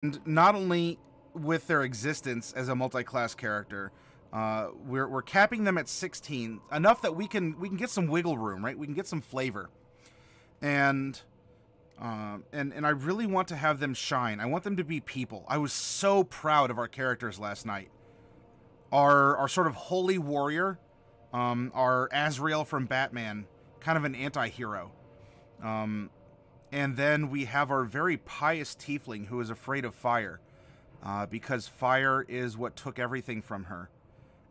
And not only with their existence as a multi-class character, we're capping them at 16, enough that we can get some wiggle room, right? We can get some flavor, and I really want to have them shine. I want them to be people. I was so proud of our characters last night. Our sort of holy warrior, our Azrael from Batman, kind of an anti-hero. And then we have our very pious tiefling who is afraid of fire, because fire is what took everything from her.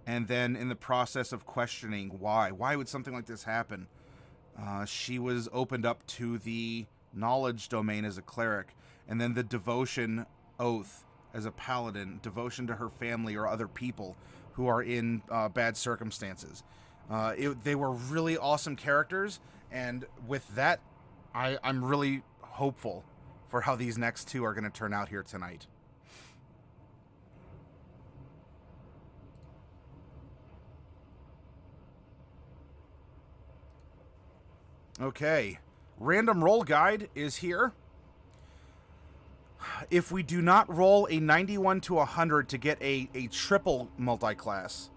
And then in the process of questioning why would something like this happen, she was opened up to the knowledge domain as a cleric, and then the devotion oath as a paladin, devotion to her family or other people who are in bad circumstances. They were really awesome characters, and with that, I'm really hopeful for how these next two are going to turn out here tonight. Okay, random roll guide is here. If we do not roll a 91 to 100 to get a triple multi-class,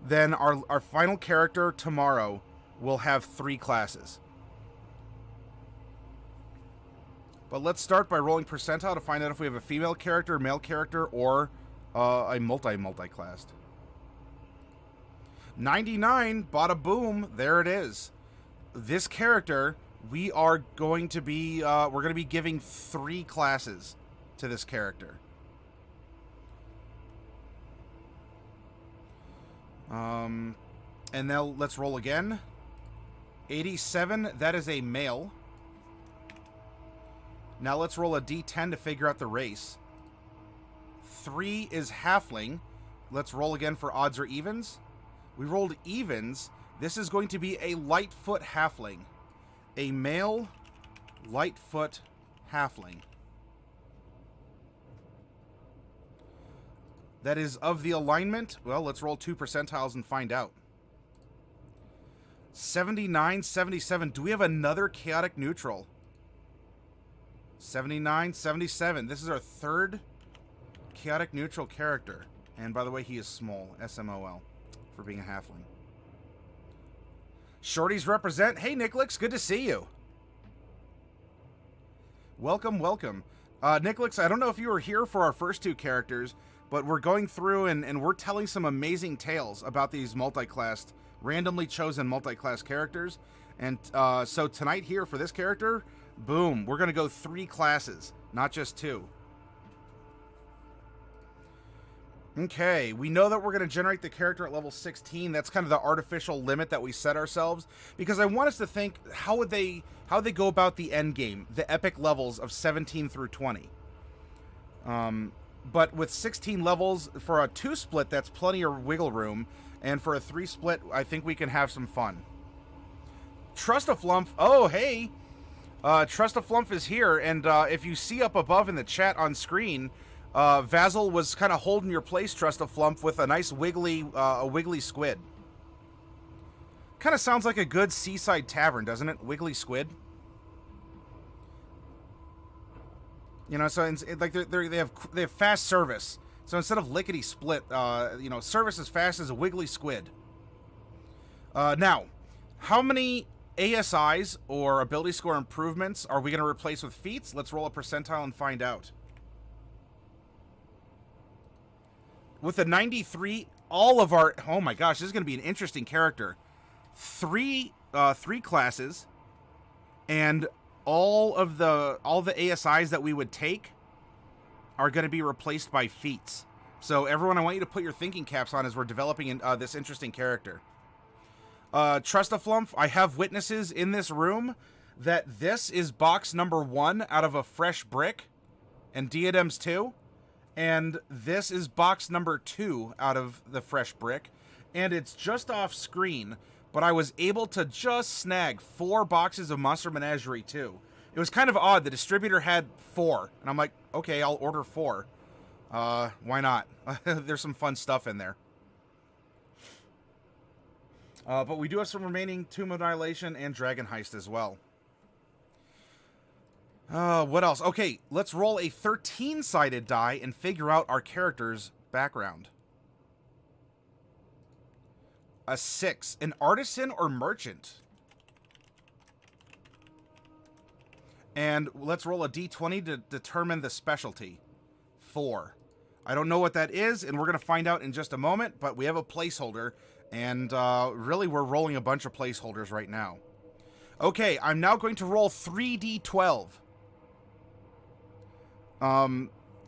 then our final character tomorrow will have 3 classes. But let's start by rolling percentile to find out if we have a female character, male character, or a multi-classed. 99, bada boom, there it is. This character, we are going to be we're going to be giving 3 classes to this character. And now let's roll again. 87, that is a male. Now let's roll a d10 to figure out the race. 3 is halfling. Let's roll again for odds or evens. We rolled evens. This is going to be a Lightfoot Halfling. A male Lightfoot Halfling. That is of the alignment. Well, let's roll 2 percentiles and find out. 79, 77. Do we have another chaotic neutral? 79, 77. This is our 3rd chaotic neutral character. And by the way, he is small. SMOL. For being a halfling. Shorties represent. Hey, Nicolix, good to see you. Welcome, welcome. Nicolix, I don't know if you were here for our first 2 characters, but we're going through and we're telling some amazing tales about these multi-classed, randomly chosen multi-class characters. And so tonight here for this character, boom, we're going to go 3 classes, not just 2. Okay, we know that we're going to generate the character at level 16. That's kind of the artificial limit that we set ourselves, because I want us to think, how they go about the end game, the epic levels of 17 through 20. But with 16 levels for a 2 split, that's plenty of wiggle room, and for a 3 split, I think we can have some fun. Trust-a-Flump, oh hey, Trust-a-Flump is here, and if you see up above in the chat on screen, Vasil was kind of holding your place, Trust-a-Flump, with a nice wiggly squid. Kind of sounds like a good seaside tavern, doesn't it? Wiggly squid. You know, so like they have fast service. So instead of lickety split, you know, service as fast as a wiggly squid. Now, how many ASIs or ability score improvements are we going to replace with feats? Let's roll a percentile and find out. With a 93, all of our... Oh my gosh, this is going to be an interesting character. 3 classes, and all the ASIs that we would take are going to be replaced by feats. So everyone, I want you to put your thinking caps on as we're developing this interesting character. Trust-a-Flump, I have witnesses in this room that this is box number 1 out of a fresh brick, and Diadems 2. And this is box number 2 out of the fresh brick, and it's just off screen, but I was able to just snag 4 boxes of Monster Menagerie 2. It was kind of odd. The distributor had 4, and I'm like, okay, I'll order 4. Why not? There's some fun stuff in there. But we do have some remaining Tomb of Annihilation and Dragon Heist as well. What else? Okay, let's roll a 13-sided die and figure out our character's background. A 6. An artisan or merchant. And let's roll a d20 to determine the specialty. 4. I don't know what that is, and we're going to find out in just a moment, but we have a placeholder, and really we're rolling a bunch of placeholders right now. Okay, I'm now going to roll 3d12.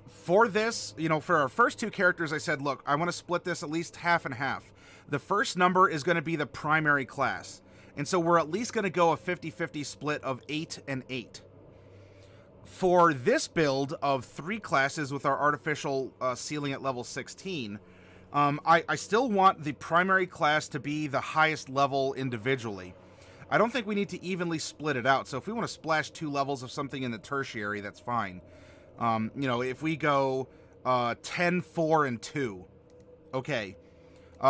For this, you know, for our first two characters, I said, look, I want to split this at least half and half. The first number is going to be the primary class, and so we're at least going to go a 50-50 split of 8 and 8. For this build of 3 classes with our artificial ceiling at level 16, I still want the primary class to be the highest level individually. I don't think we need to evenly split it out, so if we want to splash 2 levels of something in the tertiary, that's fine. You know, if we go 10, 4, and 2, okay.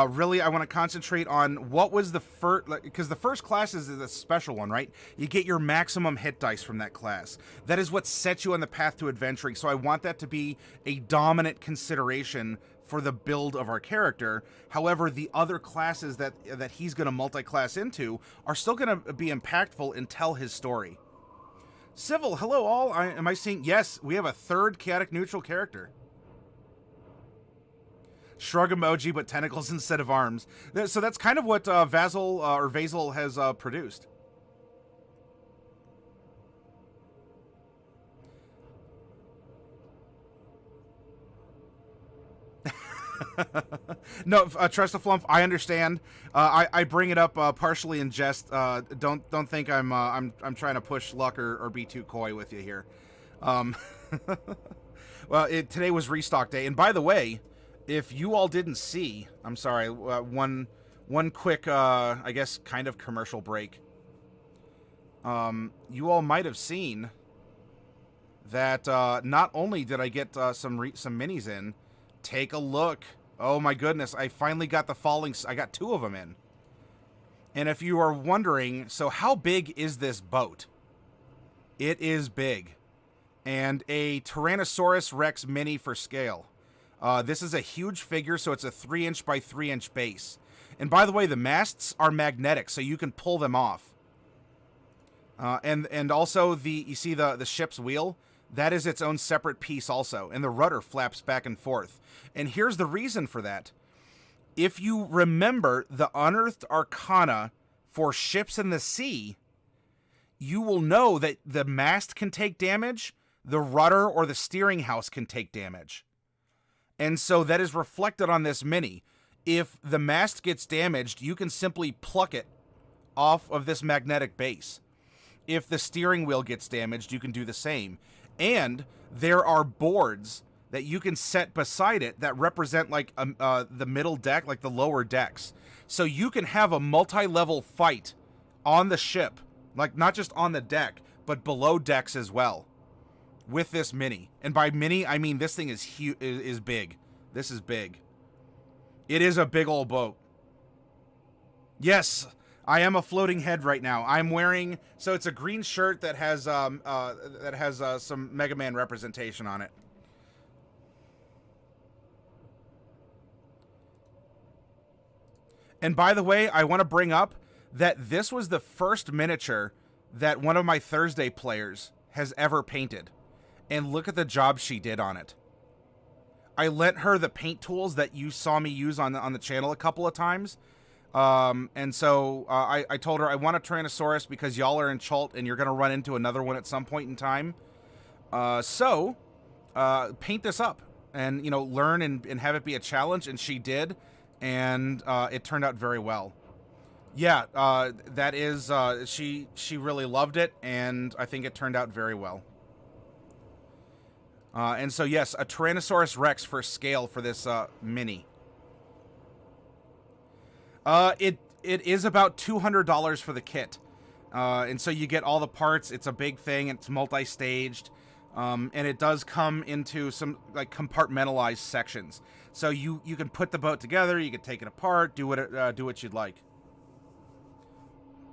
Really, I want to concentrate on what was the first, because the first class is a special one, right? You get your maximum hit dice from that class. That is what sets you on the path to adventuring, so I want that to be a dominant consideration for the build of our character. However, the other classes that he's going to multi-class into are still going to be impactful and tell his story. Civil, hello all. Am I seeing? Yes, we have a third chaotic neutral character. Shrug emoji, but tentacles instead of arms. So that's kind of what Vasil has produced. No, Trestaflump, I understand. I bring it up partially in jest. Don't think I'm trying to push luck or be too coy with you here. Well, today was restock day, and by the way, if you all didn't see, I'm sorry, one quick, I guess, kind of commercial break. You all might have seen that not only did I get some minis in, take a look. Oh my goodness, I finally got I got 2 of them in. And if you are wondering, so how big is this boat? It is big. And a Tyrannosaurus Rex mini for scale. This is a huge figure, so it's a 3-inch by 3-inch base. And by the way, the masts are magnetic, so you can pull them off. And also, you see the ship's wheel? That is its own separate piece also, and the rudder flaps back and forth. And here's the reason for that. If you remember the Unearthed Arcana for ships in the sea, you will know that the mast can take damage, the rudder or the steering house can take damage. And so that is reflected on this mini. If the mast gets damaged, you can simply pluck it off of this magnetic base. If the steering wheel gets damaged, you can do the same. And there are boards that you can set beside it that represent like the middle deck, like the lower decks. So you can have a multi-level fight on the ship, like not just on the deck, but below decks as well, with this mini. And by mini, I mean this thing is huge, is big. This is big. It is a big old boat. Yes, I am a floating head right now. I'm wearing, so it's a green shirt that has some Mega Man representation on it. And by the way, I want to bring up that this was the first miniature that one of my Thursday players has ever painted. And look at the job she did on it. I lent her the paint tools that you saw me use on the channel a couple of times. And so I told her I want a Tyrannosaurus because y'all are in Chult and you're going to run into another one at some point in time. So paint this up and, you know, learn and have it be a challenge. And she did. And it turned out very well. Yeah, that is, she really loved it. And I think it turned out very well. And so, yes, a Tyrannosaurus Rex for scale for this mini. It is about $200 for the kit. And so you get all the parts. It's a big thing. It's multi-staged. And it does come into some like compartmentalized sections. So you can put the boat together. You can take it apart. Do what you'd like.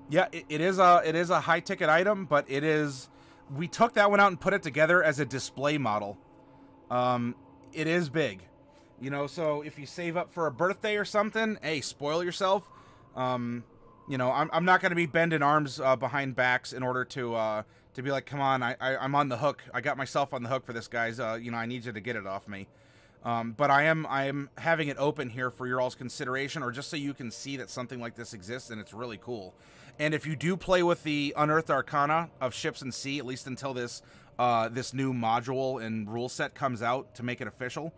Yeah, it is a high ticket item, but it is We took that one out and put it together as a display model. It is big. You know, so if you save up for a birthday or something, hey, spoil yourself. You know, I'm not going to be bending arms behind backs in order to be like, come on, I'm on the hook. I got myself on the hook for this, guys. You know, I need you to get it off me. But I am having it open here for your all's consideration, or just so you can see that something like this exists, and it's really cool. And if you do play with the Unearthed Arcana of Ships and Sea, at least until this this new module and rule set comes out to make it official,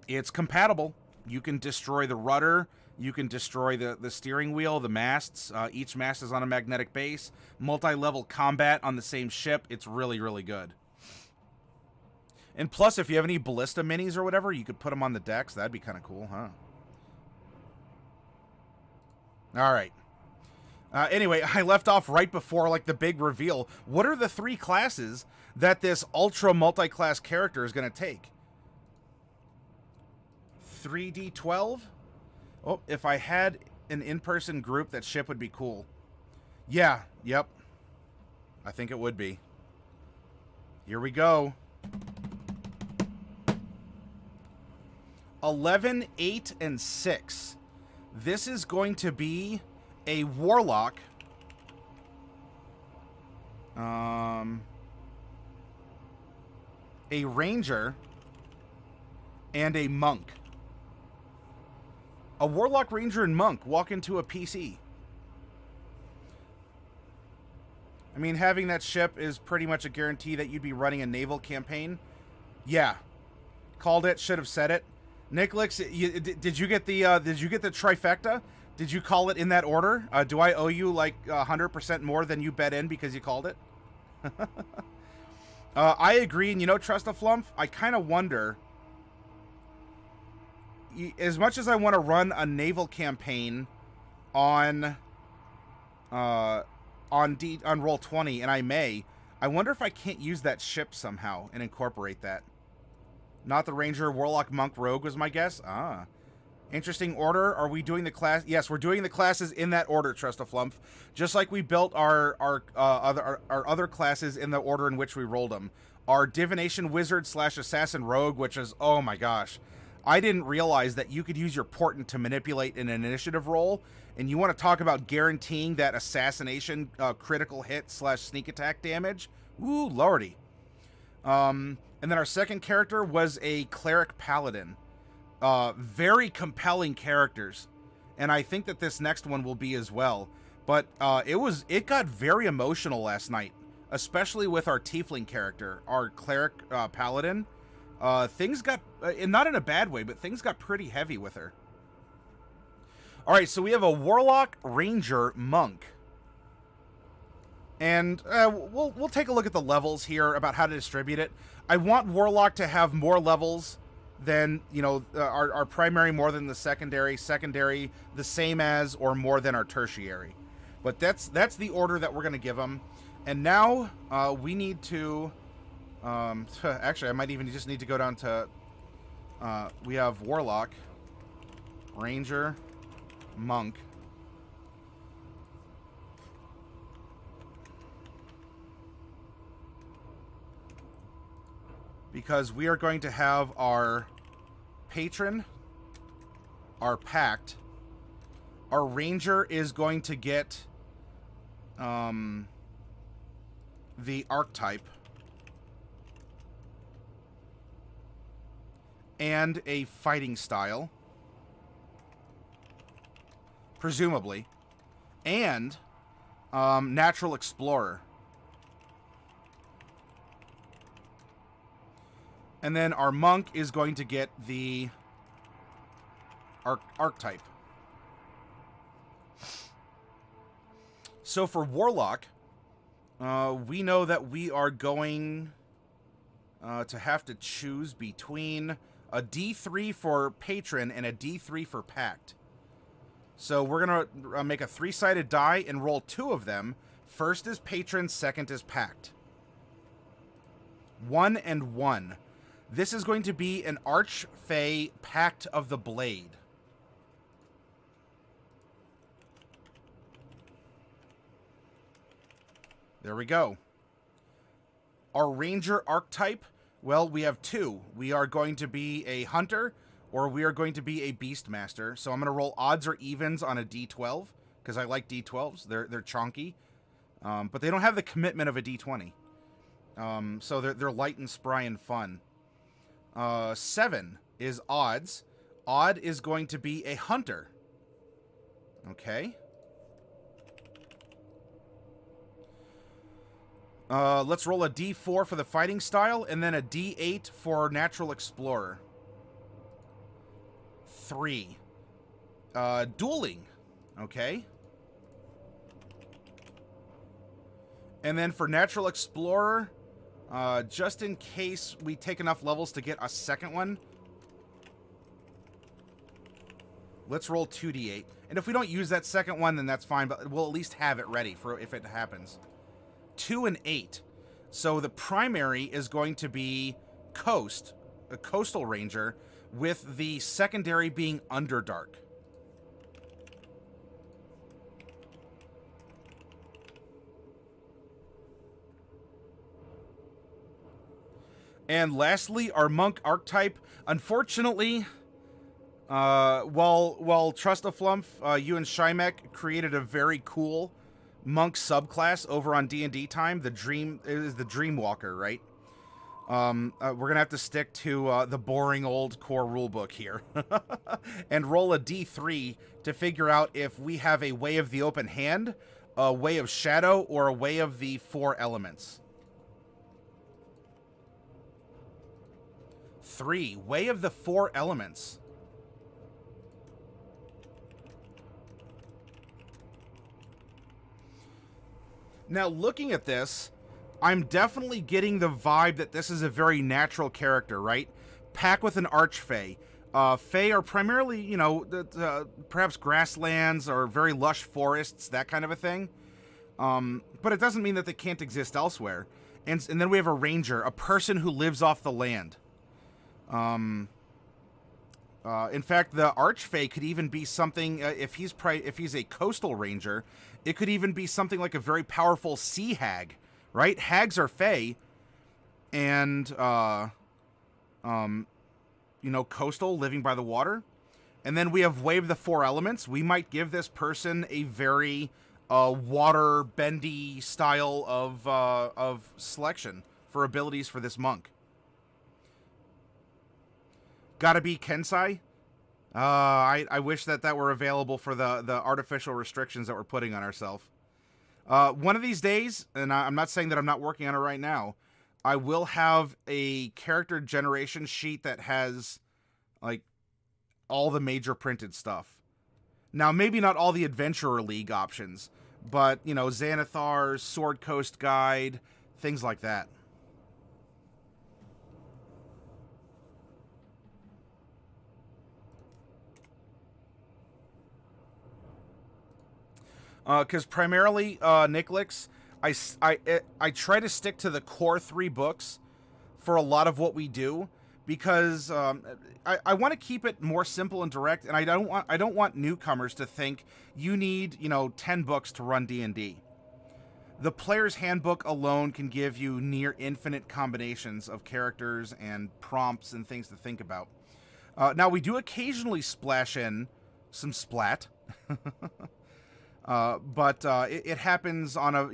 it's compatible. You can destroy the rudder, you can destroy the steering wheel, the masts. Each mast is on a magnetic base. Multi-level combat on the same ship. It's really, really good. And plus, if you have any ballista minis or whatever, you could put them on the decks. That'd be kind of cool, huh? All right. Anyway, I left off right before, like, the big reveal. What are the 3 classes that this ultra multi-class character is going to take? 3d12? Oh, if I had an in-person group, that ship would be cool. Yeah, yep. I think it would be. Here we go. 11, 8, and 6. This is going to be a warlock. A ranger. And a monk. A warlock, ranger, and monk walk into a PC. I mean, having that ship is pretty much a guarantee that you'd be running a naval campaign. Yeah. Called it, should have said it. Nicholas, did you get the trifecta? Did you call it in that order? Do I owe you like 100% more than you bet in because you called it? I agree, and you know, Trustaflump, I kind of wonder, as much as I want to run a naval campaign on Roll20, and I wonder if I can't use that ship somehow and incorporate that. Not the Ranger, Warlock, Monk, Rogue was my guess. Ah. Interesting order. Are we doing the class? Yes, we're doing the classes in that order, Trustaflump. Just like we built our other classes in the order in which we rolled them. Our Divination Wizard / Assassin Rogue, which is, oh my gosh. I didn't realize that you could use your Portent to manipulate an initiative roll. And you want to talk about guaranteeing that assassination critical hit / sneak attack damage. Ooh, lordy. And then our second character was a Cleric Paladin. Very compelling characters. And I think that this next one will be as well. But it got very emotional last night. Especially with our Tiefling character, our Cleric Paladin. Things got, not in a bad way, but things got pretty heavy with her. Alright, so we have a Warlock, Ranger, Monk. And we'll take a look at the levels here about how to distribute it. I want Warlock to have more levels than, you know, our primary more than the secondary the same as or more than our tertiary. But that's the order that we're going to give them. And now we need to... actually, I might even just need to go down to... we have Warlock, Ranger, Monk. Because we are going to have our Patron, our Pact. Our Ranger is going to get the Archetype. And a fighting style. Presumably. And Natural Explorer. And then our Monk is going to get the Archetype. So for Warlock, we know that we are going to have to choose between a D3 for Patron and a D3 for Pact. So we're going to make a 3-sided die and roll 2 of them. First is Patron, second is Pact. 1 and 1. This is going to be an Archfey Pact of the Blade. There we go. Our ranger archetype, well, we have two. We are going to be a hunter, or we are going to be a beastmaster. So I'm going to roll odds or evens on a d12, because I like d12s. They're chonky, but they don't have the commitment of a d20. So they're light and spry and fun. 7 is odds. Odd is going to be a hunter. Okay. Let's roll a d4 for the fighting style, and then a d8 for natural explorer. 3. Dueling. Okay. And then for natural explorer, just in case we take enough levels to get a second one, let's roll 2d8. And if we don't use that second one, then that's fine, but we'll at least have it ready for if it happens. 2 and 8. So the primary is going to be Coast, a coastal ranger, with the secondary being Underdark. And lastly, our monk archetype. Unfortunately, while Trustaflumph, you and Shymek created a very cool monk subclass over on D&D time. The Dream is the Dreamwalker, right? We're gonna have to stick to the boring old core rulebook here, and roll a d3 to figure out if we have a Way of the Open Hand, a Way of Shadow, or a Way of the Four Elements. 3, Way of the Four Elements. Now, looking at this, I'm definitely getting the vibe that this is a very natural character, right? Pack with an Archfey. Fey are primarily, you know, perhaps grasslands or very lush forests, that kind of a thing. But it doesn't mean that they can't exist elsewhere. And then we have a ranger, a person who lives off the land. In fact, the Archfey could even be something, if he's a coastal ranger, it could even be something like a very powerful sea hag, right? Hags are Fey, and, you know, coastal, living by the water. And then we have Way of the Four Elements. We might give this person a very water bendy style of selection for abilities for this monk. Gotta be Kensai. I wish that were available for the artificial restrictions that we're putting on ourselves. One of these days, and I'm not saying that I'm not working on it right now, I will have a character generation sheet that has, like, all the major printed stuff. Now, maybe not all the Adventurer League options, but, you know, Xanathar's, Sword Coast Guide, things like that. Because primarily, Nicolix, I try to stick to the core 3 books for a lot of what we do, because I want to keep it more simple and direct, and I don't want newcomers to think you need, you know, 10 books to run D&D. The Player's Handbook alone can give you near infinite combinations of characters and prompts and things to think about. Now, we do occasionally splash in some splat. But it happens on a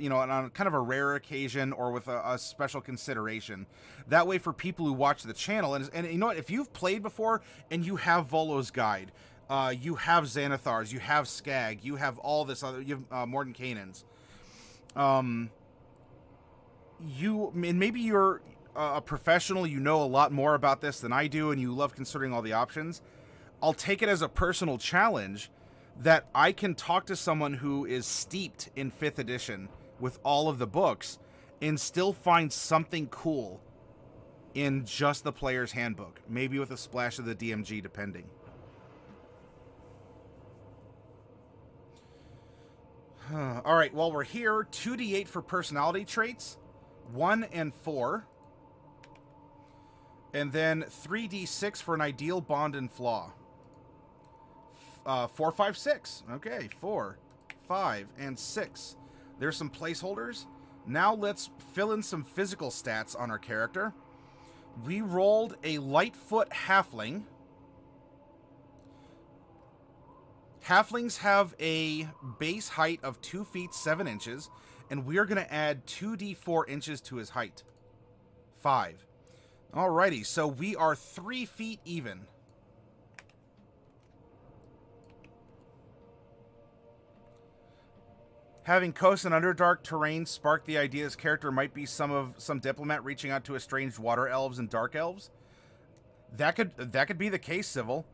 kind of a rare occasion or with a special consideration. That way, for people who watch the channel, and you know what, if you've played before and you have Volo's Guide, you have Xanathar's, you have Skag, you have all this other, you have Mordenkainen's. Maybe you're a professional, you know a lot more about this than I do, and you love considering all the options. I'll take it as a personal challenge that I can talk to someone who is steeped in 5th edition with all of the books and still find something cool in just the Player's Handbook, maybe with a splash of the DMG, depending. All right, while we're here, 2d8 for personality traits, 1 and 4, and then 3d6 for an ideal bond and flaw. 4, 5, 6. Okay, 4, 5, and 6. There's some placeholders. Now let's fill in some physical stats on our character. We rolled a Lightfoot Halfling. Halflings have a base height of 2 feet 7 inches, and we are going to add 2d4 inches to his height. 5. Alrighty, so we are 3 feet even. Having coast and underdark terrain sparked the idea his character might be some diplomat reaching out to estranged water elves and dark elves. That could be the case, Civil.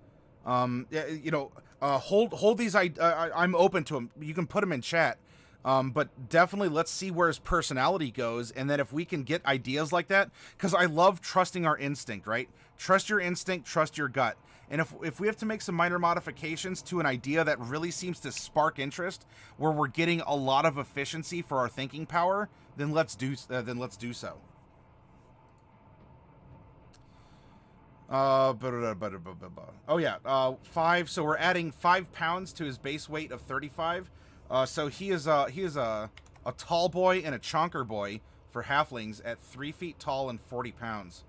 You know, hold these. I'm open to them. You can put them in chat. But definitely let's see where his personality goes, and then if we can get ideas like that, because I love trusting our instinct, right? Trust your instinct, trust your gut. And if we have to make some minor modifications to an idea that really seems to spark interest, where we're getting a lot of efficiency for our thinking power, then let's do so. Oh yeah, 5. So we're adding 5 pounds to his base weight of 35. So he is a tall boy and a chonker boy for halflings at 3 feet tall and 40 pounds.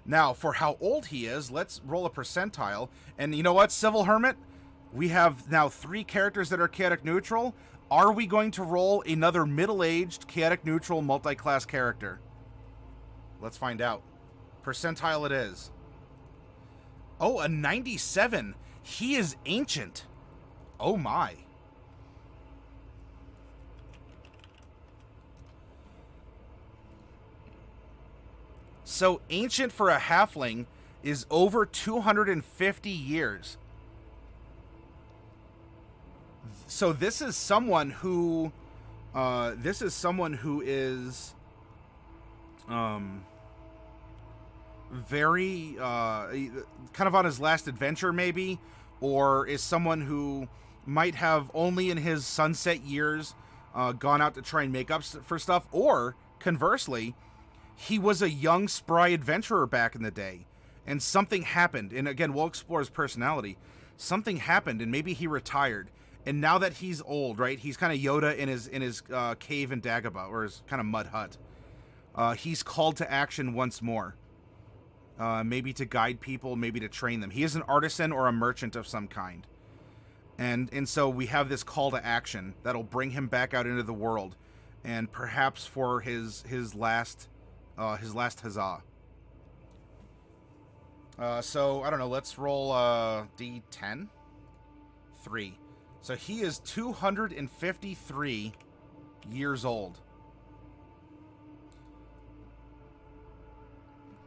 Now, for how old he is, let's roll a percentile. And you know what, Civil Hermit? We have now 3 characters that are chaotic neutral. Are we going to roll another middle-aged chaotic neutral multi-class character? Let's find out. Percentile it is. Oh, a 97. He is ancient. Oh my. So ancient for a halfling is over 250 years. So this is someone who is very kind of on his last adventure maybe, or is someone who might have only in his sunset years gone out to try and make up for stuff, or conversely, he was a young, spry adventurer back in the day, and something happened. And again, we'll explore his personality. Something happened, and maybe he retired. And now that he's old, right? He's kind of Yoda in his cave in Dagobah, or his kind of mud hut. He's called to action once more. Maybe to guide people, maybe to train them. He is an artisan or a merchant of some kind. And so we have this call to action that'll bring him back out into the world, and perhaps for his last huzzah. So, I don't know, let's roll D10. 3. So he is 253 years old.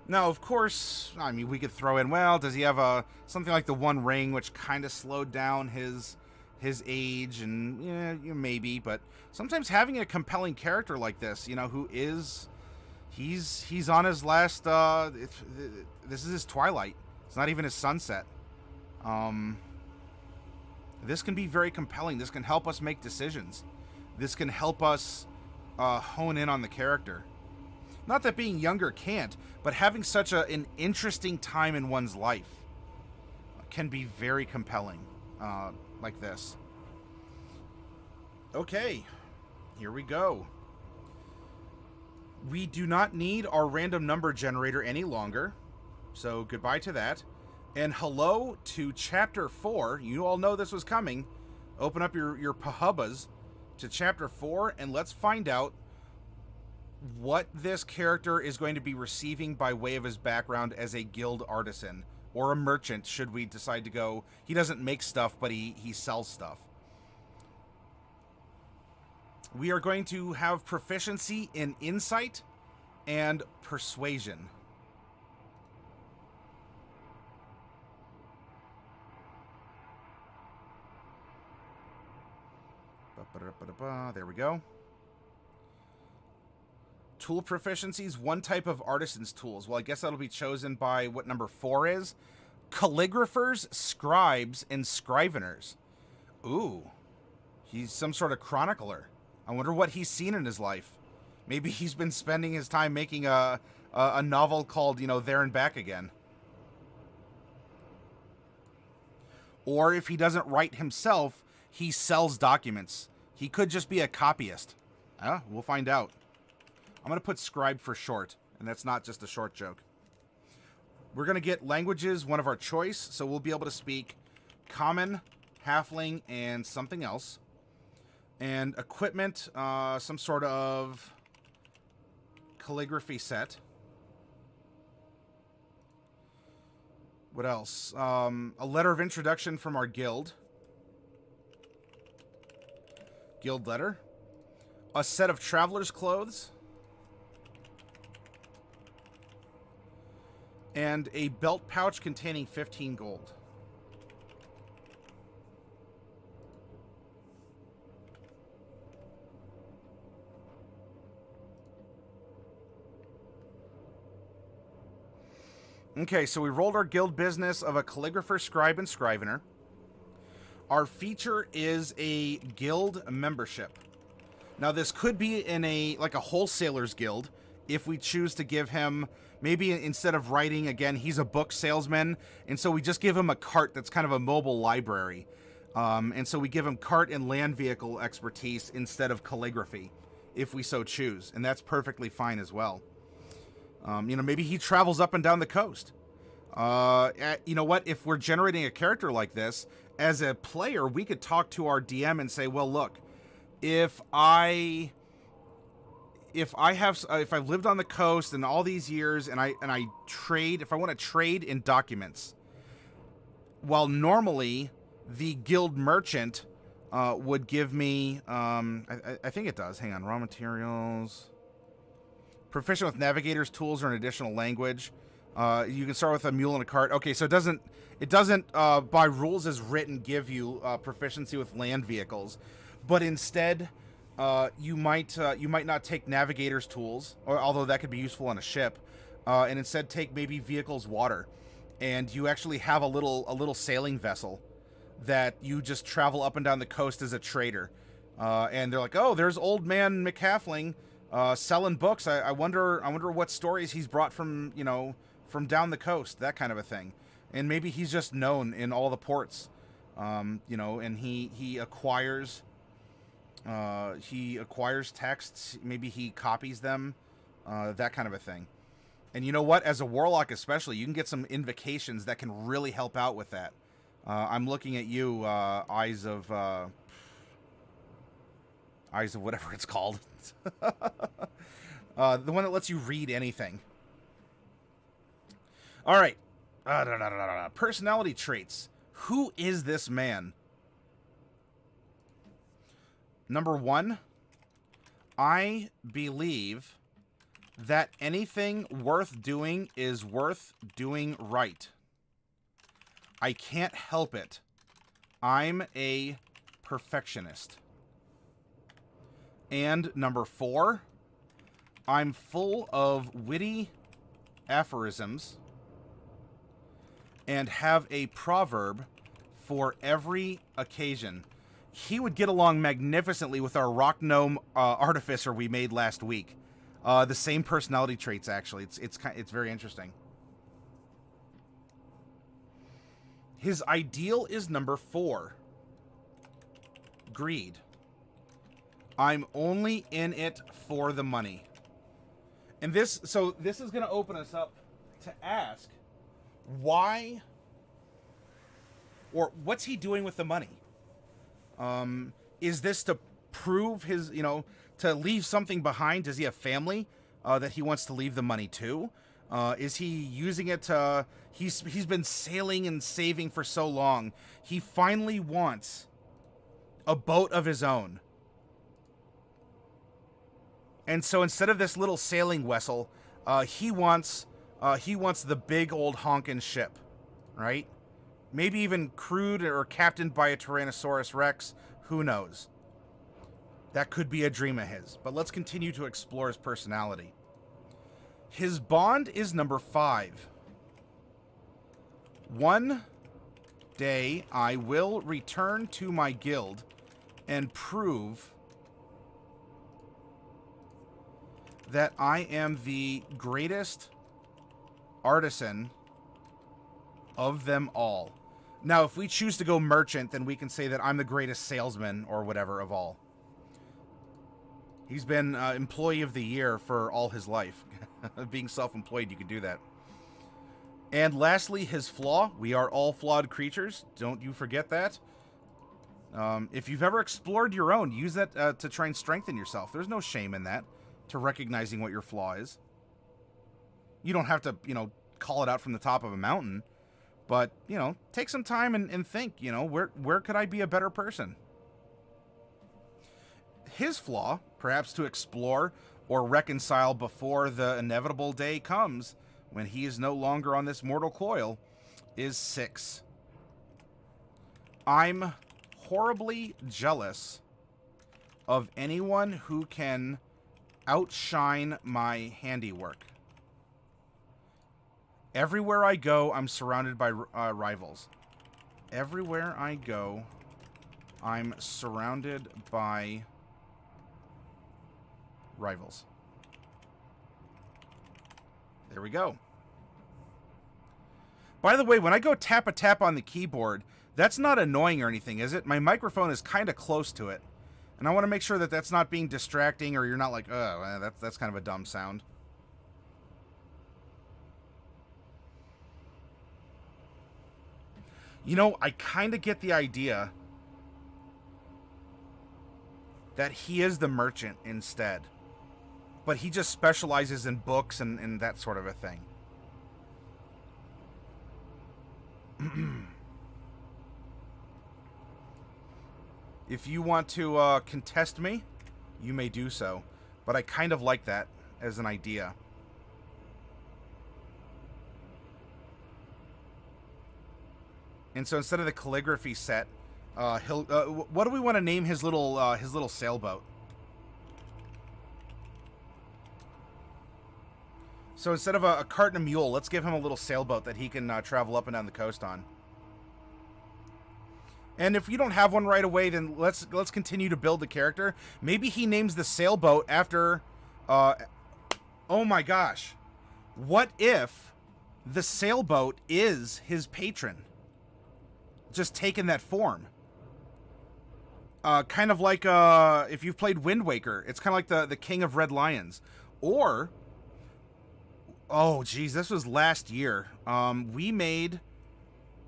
Now, of course, I mean, we could throw in, well, does he have something like the One Ring, which kind of slowed down his age, and yeah, maybe, but sometimes having a compelling character like this, you know, who is... He's on his last, this is his twilight. It's not even his sunset. This can be very compelling. This can help us make decisions. This can help us hone in on the character. Not that being younger can't, but having such an interesting time in one's life can be very compelling, like this. Okay, here we go. We do not need our random number generator any longer, so goodbye to that. And hello to Chapter 4. You all know this was coming. Open up your pahubbas to Chapter 4, and let's find out what this character is going to be receiving by way of his background as a guild artisan, or a merchant, should we decide to go. He doesn't make stuff, but he sells stuff. We are going to have proficiency in insight and persuasion. There we go. Tool proficiencies, 1 type of artisan's tools. Well, I guess that'll be chosen by what number 4 is. Calligraphers, scribes, and scriveners. Ooh. He's some sort of chronicler. I wonder what he's seen in his life. Maybe he's been spending his time making a novel called, you know, There and Back Again. Or if he doesn't write himself, he sells documents. He could just be a copyist. We'll find out. I'm going to put scribe for short, and that's not just a short joke. We're going to get languages, one of our choice, so we'll be able to speak common, halfling, and something else. And equipment, some sort of calligraphy set. What else? A letter of introduction from our guild. Guild letter. A set of traveler's clothes. And a belt pouch containing 15 gold. Okay, so we rolled our guild business of a calligrapher, scribe, and scrivener. Our feature is a guild membership. Now, this could be in a wholesaler's guild if we choose to give him, maybe instead of writing, again, he's a book salesman, and so we just give him a cart that's kind of a mobile library. And so we give him cart and land vehicle expertise instead of calligraphy, if we so choose, and that's perfectly fine as well. Maybe he travels up and down the coast. You know what? If we're generating a character like this, as a player, we could talk to our DM and say, well, look, if I've lived on the coast in all these years and I trade, if I want to trade in documents, while normally the guild merchant would give me, I think it does. Hang on, raw materials. Proficient with navigator's tools or an additional language. You can start with a mule and a cart. Okay, so it doesn't by rules as written give you proficiency with land vehicles, but instead you might not take navigator's tools, or although that could be useful on a ship, and instead take maybe vehicles water, and you actually have a little sailing vessel that you just travel up and down the coast as a trader, and they're like, oh, there's old man McHalfling. Selling books. I wonder what stories he's brought from down the coast, that kind of a thing. And maybe he's just known in all the ports, and he acquires texts. Maybe he copies them, that kind of a thing. And you know what? As a warlock, especially, you can get some invocations that can really help out with that. I'm looking at you, eyes of whatever it's called. The one that lets you read anything. All right. Personality traits. Who is this man? Number 1, I believe that anything worth doing is worth doing right. I can't help it. I'm a perfectionist. And number 4, I'm full of witty aphorisms and have a proverb for every occasion. He would get along magnificently with our rock gnome artificer we made last week. The same personality traits, actually. It's very interesting. His ideal is number 4, greed. I'm only in it for the money. And this is going to open us up to ask why, or what's he doing with the money? Is this to prove his, to leave something behind? Does he have family that he wants to leave the money to? Is he using it to, he's been sailing and saving for so long. He finally wants a boat of his own. And so instead of this little sailing vessel, he wants the big old honkin' ship, right? Maybe even crewed or captained by a Tyrannosaurus Rex. Who knows? That could be a dream of his. But let's continue to explore his personality. His bond is number 5. One day I will return to my guild and prove that I am the greatest artisan of them all. Now, if we choose to go merchant, then we can say that I'm the greatest salesman or whatever of all. He's been Employee of the Year for all his life. Being self-employed, you can do that. And lastly, his flaw. We are all flawed creatures. Don't you forget that. If you've ever explored your own, use that to try and strengthen yourself. There's no shame in that, to recognizing what your flaw is. You don't have to, call it out from the top of a mountain. But, take some time and think, where could I be a better person? His flaw, perhaps to explore or reconcile before the inevitable day comes when he is no longer on this mortal coil, is 6. I'm horribly jealous of anyone who can outshine my handiwork. Everywhere I go, I'm surrounded by rivals. Everywhere I go, I'm surrounded by rivals. There we go. By the way, when I go tap on the keyboard, that's not annoying or anything, is it? My microphone is kind of close to it. And I want to make sure that that's not being distracting, or you're not like, oh, that's kind of a dumb sound. I kind of get the idea that he is the merchant instead. But he just specializes in books and that sort of a thing. If you want to contest me, you may do so. But I kind of like that as an idea. And so instead of the calligraphy set, he'll. What do we want to name his little sailboat? So instead of a cart and a mule, let's give him a little sailboat that he can travel up and down the coast on. And if you don't have one right away, then let's continue to build the character. Maybe he names the sailboat after. Oh my gosh! What if the sailboat is his patron? Just taken that form. Kind of like if you've played Wind Waker, it's kind of like the King of Red Lions. Or, oh geez, this was last year. We made,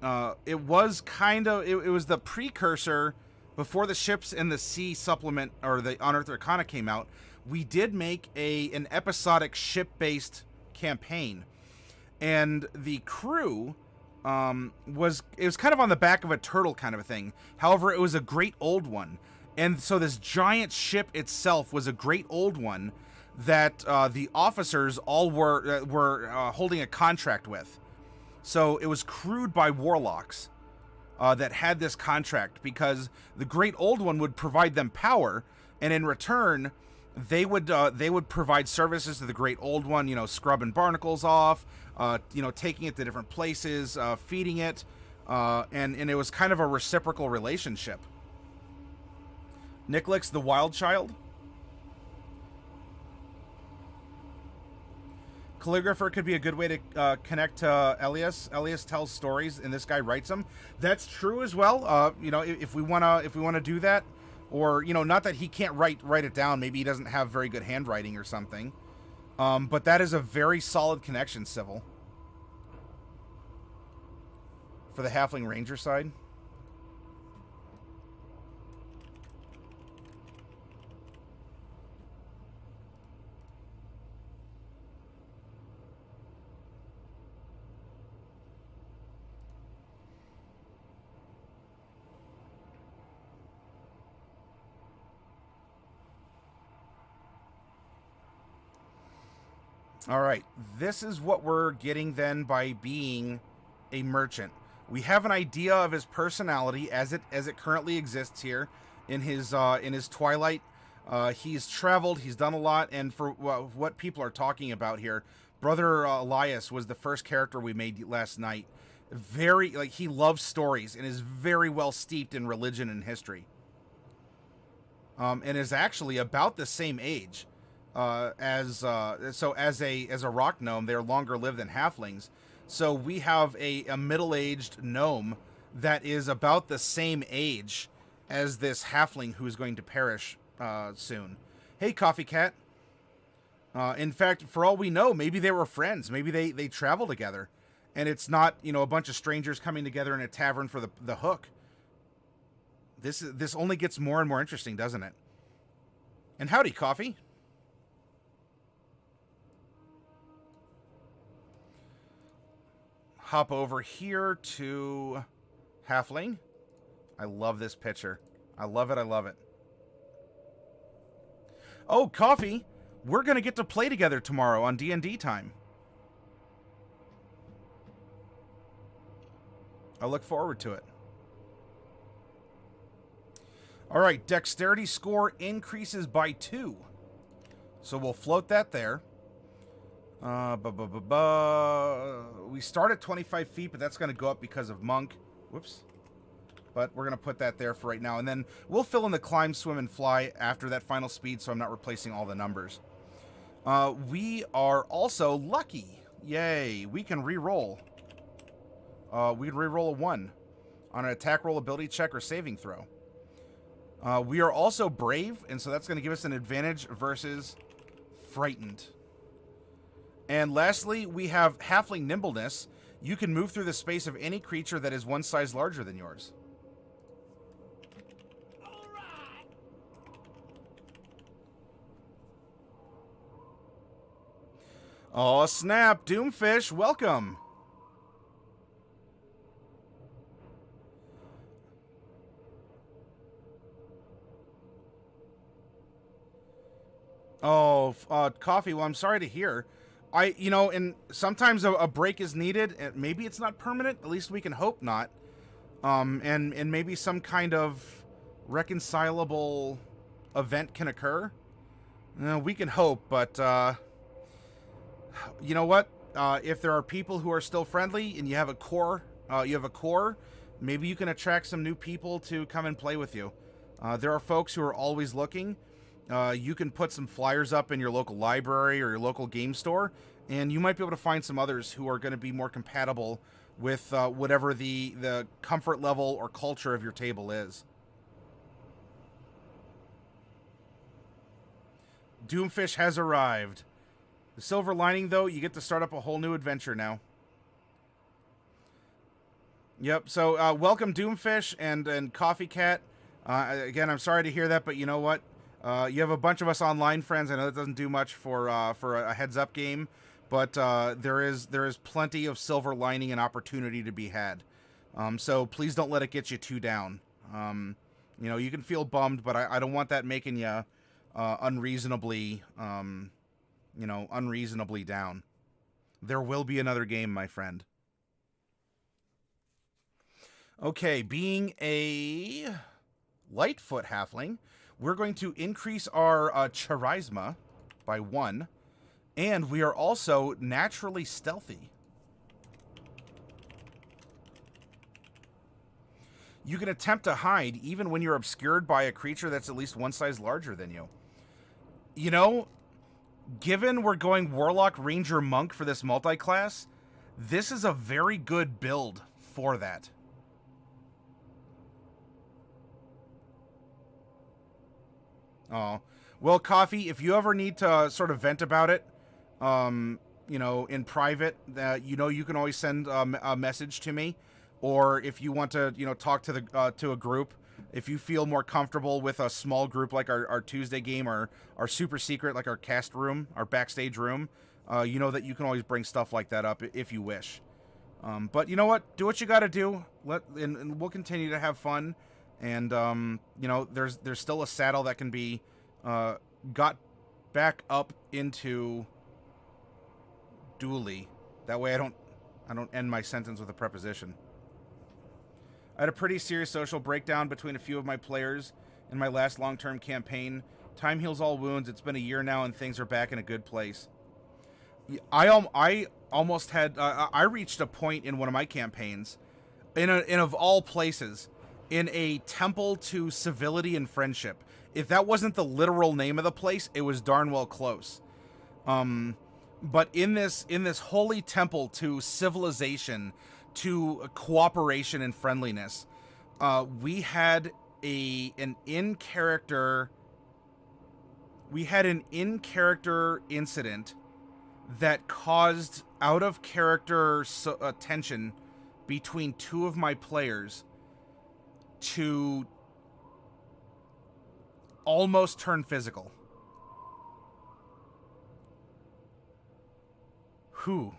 it was the precursor before the Ships in the Sea supplement, or the Unearthed Arcana came out. We did make an episodic ship-based campaign. And the crew was kind of on the back of a turtle kind of a thing. However, it was a great old one. And so this giant ship itself was a great old one that the officers all were holding a contract with. So it was crewed by warlocks that had this contract, because the great old one would provide them power, and in return they would provide services to the great old one, scrubbing barnacles off, taking it to different places, feeding it, and it was kind of a reciprocal relationship. Nicolix the Wilde Childe. Calligrapher could be a good way to connect to Elias. Elias tells stories, and this guy writes them. That's true as well. If we wanna do that, or not that he can't write it down. Maybe he doesn't have very good handwriting or something. But that is a very solid connection, Civil. For the Halfling Ranger side. All right, this is what we're getting then by being a merchant. We have an idea of his personality as it currently exists here in his twilight. He's traveled, he's done a lot, and for what people are talking about here, Brother Elias was the first character we made last night. He loves stories and is very well steeped in religion and history. And is actually about the same age. As a rock gnome, they're longer lived than halflings. So we have a middle-aged gnome that is about the same age as this halfling who is going to perish soon. Hey, Coffee Cat. In fact, for all we know, maybe they were friends. Maybe they travel together. And it's not, you know, a bunch of strangers coming together in a tavern for the hook. This only gets more and more interesting, doesn't it? And howdy, Coffee. Hop over here to Halfling. I love this picture. I love it, I love it. Oh, Coffee, we're going to get to play together tomorrow on D&D time. I look forward to it. All right, dexterity score increases by 2. So we'll float that there. We start at 25 feet, but that's going to go up because of Monk. Whoops. But we're going to put that there for right now. And then we'll fill in the climb, swim, and fly after that final speed, so I'm not replacing all the numbers. We are also lucky. Yay. We can re-roll. We can re-roll a 1 on an attack roll, ability check, or saving throw. We are also brave, and so that's going to give us an advantage versus frightened. And lastly, we have halfling nimbleness. You can move through the space of any creature that is one size larger than yours. All right. Oh, snap. Doomfish, welcome. Oh, Coffee, well, I'm sorry to hear. You know, and sometimes a break is needed. And maybe it's not permanent. At least we can hope not. And maybe some kind of reconcilable event can occur. We can hope, but you know what? If there are people who are still friendly and you have a core, maybe you can attract some new people to come and play with you. There are folks who are always looking. You can put some flyers up in your local library or your local game store, and you might be able to find some others who are going to be more compatible with whatever the comfort level or culture of your table is. Doomfish has arrived. The silver lining, though, you get to start up a whole new adventure now. Yep, so welcome Doomfish and Coffee Cat. Again, I'm sorry to hear that, but you know what? You have a bunch of us online friends. I know that doesn't do much for a heads-up game, but there is plenty of silver lining and opportunity to be had. So please don't let it get you too down. You know, you can feel bummed, but I don't want that making you unreasonably down. There will be another game, my friend. Okay, being a Lightfoot Halfling, we're going to increase our charisma by 1, and we are also naturally stealthy. You can attempt to hide even when you're obscured by a creature that's at least one size larger than you. You know, given we're going Warlock, Ranger, Monk for this multi-class, this is a very good build for that. Oh, well, Coffee, if you ever need to sort of vent about it, you know, in private, you know, you can always send a message to me, or if you want to, you know, talk to a group, if you feel more comfortable with a small group like our Tuesday game, or our super secret like our cast room, our backstage room, you know that you can always bring stuff like that up if you wish. But you know what? Do what you got to do. And we'll continue to have fun. And, you know, there's still a saddle that can be got back up into dually. That way I don't end my sentence with a preposition. I had a pretty serious social breakdown between a few of my players in my last long-term campaign. Time heals all wounds. It's been a year now, and things are back in a good place. I almost had... I reached a point in one of my campaigns, in of all places, in a temple to civility and friendship. If that wasn't the literal name of the place, it was darn well close. But in this holy temple to civilization, to cooperation and friendliness, we had an in-character we had an in-character incident that caused out-of-character tension between two of my players to almost turn physical. Who?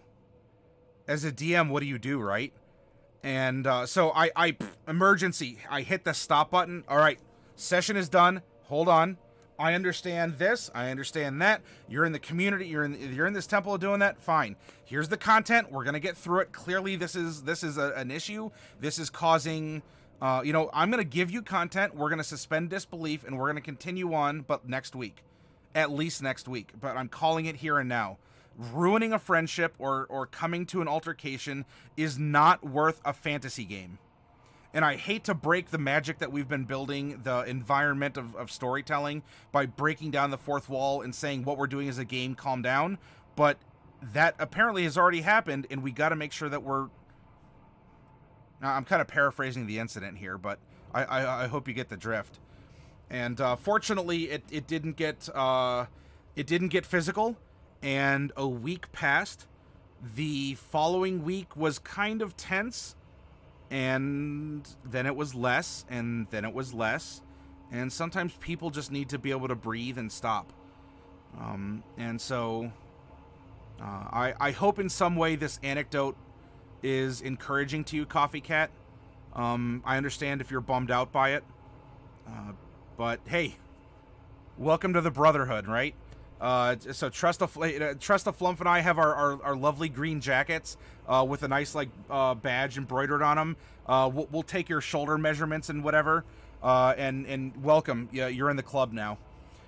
As a DM, what do you do, right? And so I emergency. I hit the stop button. All right, session is done. Hold on. I understand this. I understand that. You're in the community. You're in this temple doing that. Fine. Here's the content. We're gonna get through it. Clearly, this is an issue. This is causing. I'm gonna give you content. We're gonna suspend disbelief, and we're gonna continue on, but next week, at least next week. But I'm calling it here and now. Ruining a friendship or coming to an altercation is not worth a fantasy game. And I hate to break the magic that we've been building, the environment of storytelling, by breaking down the fourth wall and saying what we're doing as a game, calm down. But that apparently has already happened, and we got to make sure that we're... Now, I'm kind of paraphrasing the incident here, but I hope you get the drift. And fortunately, it didn't get physical. And a week passed. The following week was kind of tense, and then it was less, and then it was less. And sometimes people just need to be able to breathe and stop. And so I hope in some way this anecdote is encouraging to you, Coffee Cat. I understand if you're bummed out by it. But hey, welcome to the Brotherhood, right? So Trust a Flump and I have our lovely green jackets with a nice badge embroidered on them. We'll take your shoulder measurements and whatever, and welcome. Yeah, you're in the club now.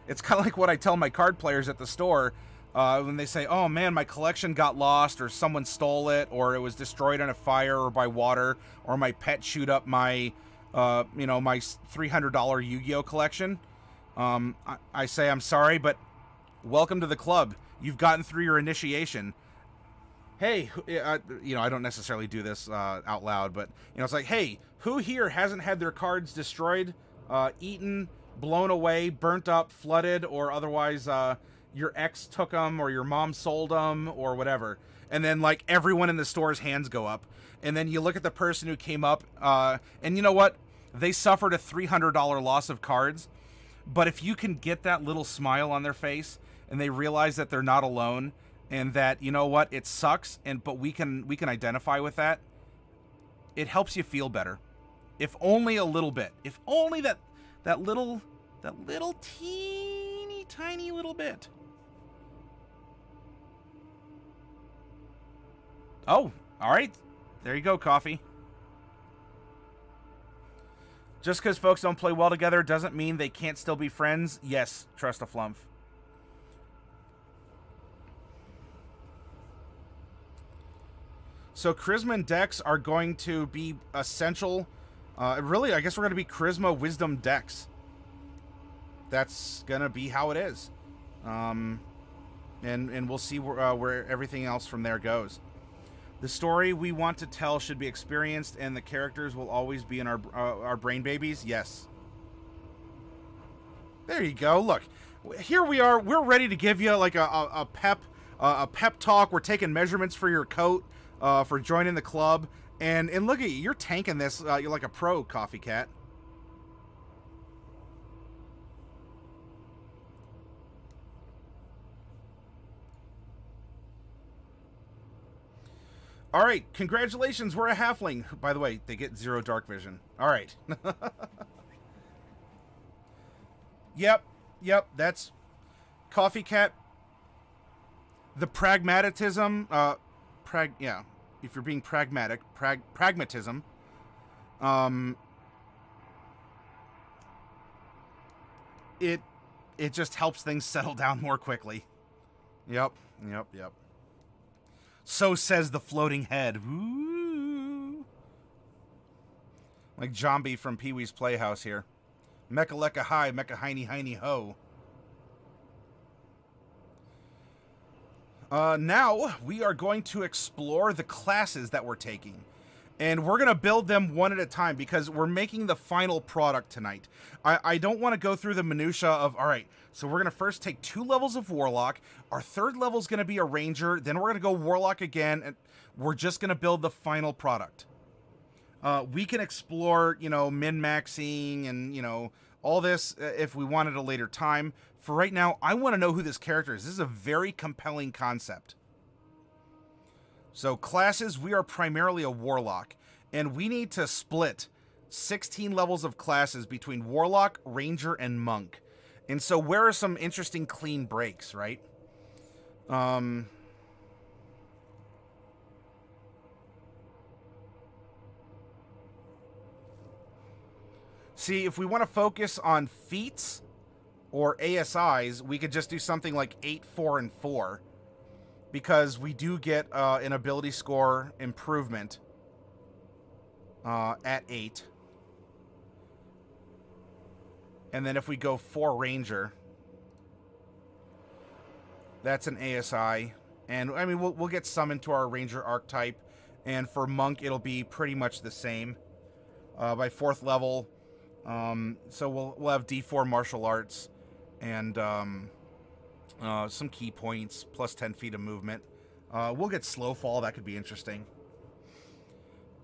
It's kind of like what I tell my card players at the store when they say, "Oh man, my collection got lost, or someone stole it, or it was destroyed in a fire or by water, or my pet chewed up my my $300 Yu-Gi-Oh collection." I say, "I'm sorry, but welcome to the club. You've gotten through your initiation." Hey, I don't necessarily do this out loud, but it's like, hey, who here hasn't had their cards destroyed, eaten, blown away, burnt up, flooded, or otherwise your ex took them, or your mom sold them, or whatever? And then everyone in the store's hands go up, and then you look at the person who came up, and you know what? They suffered a $300 loss of cards, but if you can get that little smile on their face, and they realize that they're not alone, and that, it sucks, but we can identify with that, it helps you feel better. If only a little bit. If only that little teeny tiny little bit. Oh, all right. There you go, Coffee. Just because folks don't play well together doesn't mean they can't still be friends. Yes, Trust a Flump. So Charisma and Dex are going to be essential. Really, I guess we're going to be Charisma, Wisdom, Dex. That's going to be how it is. And we'll see where everything else from there goes. The story we want to tell should be experienced, and the characters will always be in our brain babies. Yes. There you go. Look, here we are. We're ready to give you a pep talk. We're taking measurements for your coat. For joining the club, and look at you, you're tanking this, you're like a pro, Coffee Cat. All right, congratulations, we're a halfling. By the way, they get 0 dark vision. All right. Yep, that's Coffee Cat. The pragmatism, if you're being pragmatic, pragmatism, it just helps things settle down more quickly. Yep. So says the floating head. Ooh. Like Zombie from Pee-wee's Playhouse here. Mecha lecka hi, mecha hiney ho. Now, we are going to explore the classes that we're taking. And we're going to build them one at a time because we're making the final product tonight. I don't want to go through the minutia of, all right, so we're going to first take 2 levels of Warlock. Our 3rd level is going to be a Ranger. Then we're going to go Warlock again. And we're just going to build the final product. We can explore, you know, min-maxing and, you know, all this if we want at a later time. For right now, I want to know who this character is. This is a very compelling concept. So classes, we are primarily a Warlock, and we need to split 16 levels of classes between Warlock, Ranger, and Monk. And so where are some interesting clean breaks, right? See, if we want to focus on feats or ASIs, we could just do something like 8, 4, and 4. Because we do get an ability score improvement at 8. And then if we go 4 Ranger, that's an ASI. And, I mean, we'll get some into our Ranger archetype. And for Monk, it'll be pretty much the same by 4th level. So we'll have D4 martial arts and some key points, plus 10 feet of movement. We'll get slow fall. That could be interesting.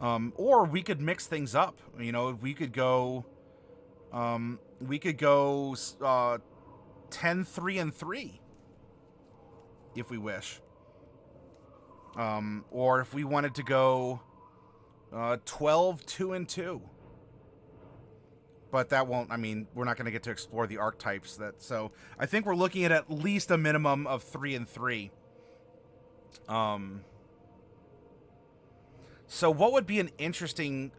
Or we could mix things up. You know, we could go 10, 3, and 3 if we wish. Or if we wanted to go 12, 2, and 2. But that won't, I mean, we're not going to get to explore the archetypes. So I think we're looking at least a minimum of 3 and 3. So what would be an interesting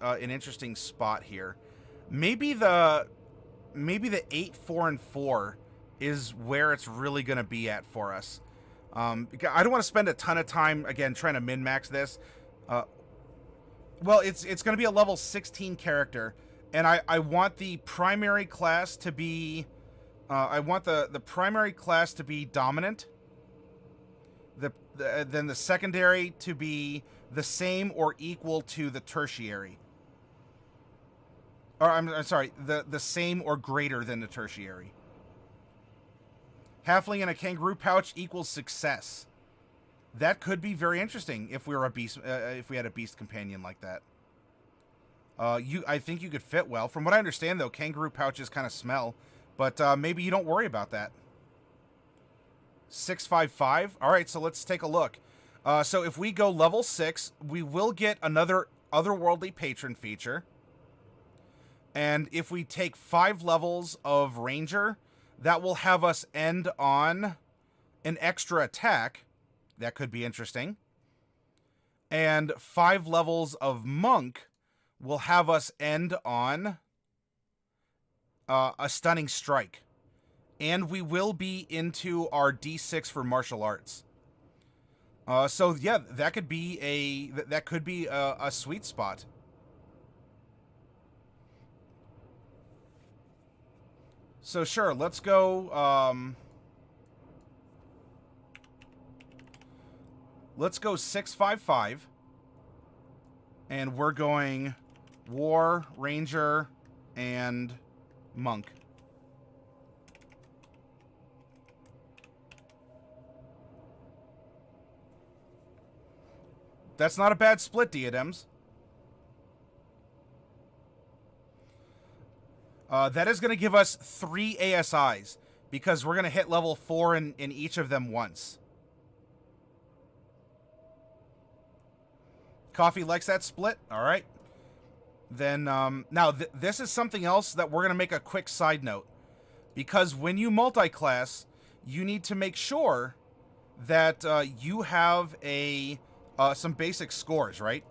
spot here? Maybe the 8, 4, and 4 is where it's really going to be at for us. Because I don't want to spend a ton of time, again, trying to min-max this. Well, it's going to be a level 16 character. And I want the primary class to be, I want the primary class to be dominant. Then the secondary to be the same or equal to the tertiary. Or I'm sorry, the same or greater than the tertiary. Halfling in a kangaroo pouch equals success. That could be very interesting if we were a beast, if we had a beast companion like that. I think you could fit well. From what I understand, though, kangaroo pouches kind of smell. But maybe you don't worry about that. 655. All right, so let's take a look. So if we go level 6, we will get another otherworldly patron feature. And if we take 5 levels of Ranger, that will have us end on an extra attack. That could be interesting. And 5 levels of Monk will have us end on a stunning strike. And we will be into our D6 for martial arts. So yeah, that could be a sweet spot. So sure, let's go 655. And we're going War, Ranger, and Monk. That's not a bad split, Diadems. That is going to give us 3 ASIs, because we're going to hit level 4 in each of them once. Coffee likes that split? All right. Then, now, this is something else that we're going to make a quick side note. Because when you multi-class, you need to make sure that you have some basic scores, right?